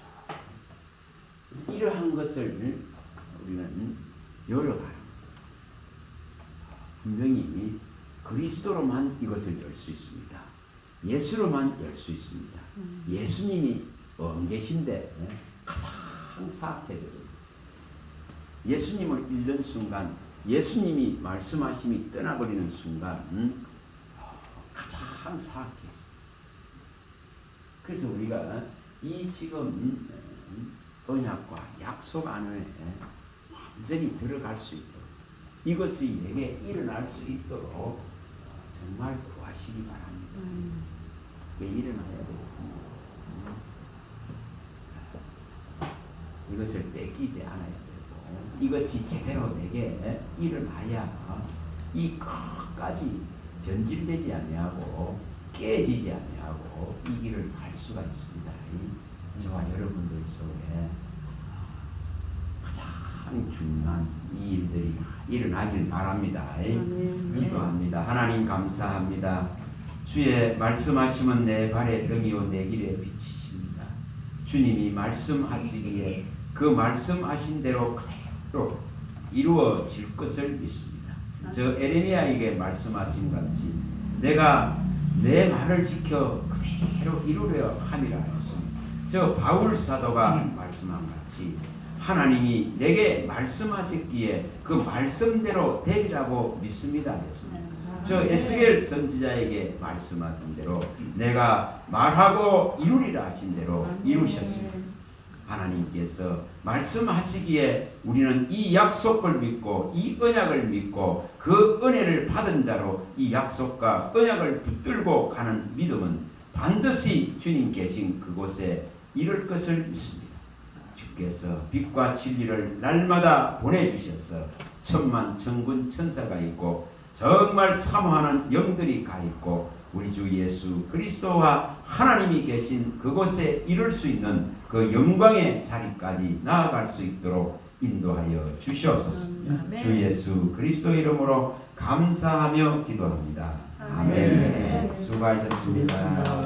이러한 것을 우리는 열어가는, 분명히 그리스도로만 이것을 열 수 있습니다. 예수로만 열 수 있습니다. 예수님이 안 계신데 가장 사악해져요. 예수님을 잃는 순간, 예수님이 말씀하심이 떠나버리는 순간 가장 사악해요. 그래서 우리가 이 지금 언약과 약속 안에 완전히 들어갈 수 있도록 이것이 내게 일어날 수 있도록 정말 구하시기 바랍니다. 이게 일어나야 되거든요. 이것을 뺏기지 않아야 되고 이것이 제대로 내게 일어나야 이 끝까지 변질되지 아니하고 깨지지 아니하고 이 길을 갈 수가 있습니다. 저와 여러분들 속에 가장 중요한 이 일들이 일어나길 바랍니다. 기도합니다. 하나님 감사합니다. 주의 말씀하시면 내 발의 등이요 내 길의 빛이십니다. 주님이 말씀하시기에 그 말씀하신 대로 그대로 이루어질 것을 믿습니다. 저 에레미야에게 말씀하신 같이 내가 내 말을 지켜 그대로 이루려 함이라 했습니다. 저 바울 사도가 말씀한 같이 하나님이 내게 말씀하셨기에 그 말씀대로 되리라고 믿습니다 했습니다. 저 에스겔 선지자에게 말씀하신 대로 내가 말하고 이루리라 하신 대로 이루셨습니다. 하나님께서 말씀하시기에 우리는 이 약속을 믿고 이 언약을 믿고 그 은혜를 받은 자로 이 약속과 언약을 붙들고 가는 믿음은 반드시 주님 계신 그곳에 이룰 것을 믿습니다. 주께서 빛과 진리를 날마다 보내주셔서 천만 천군 천사가 있고 정말 사모하는 영들이 가 있고 우리 주 예수 그리스도와 하나님이 계신 그곳에 이룰 수 있는 그 영광의 자리까지 나아갈 수 있도록 인도하여 주시옵소서. 주 예수 그리스도 이름으로 감사하며 기도합니다. 아멘. 수고하셨습니다.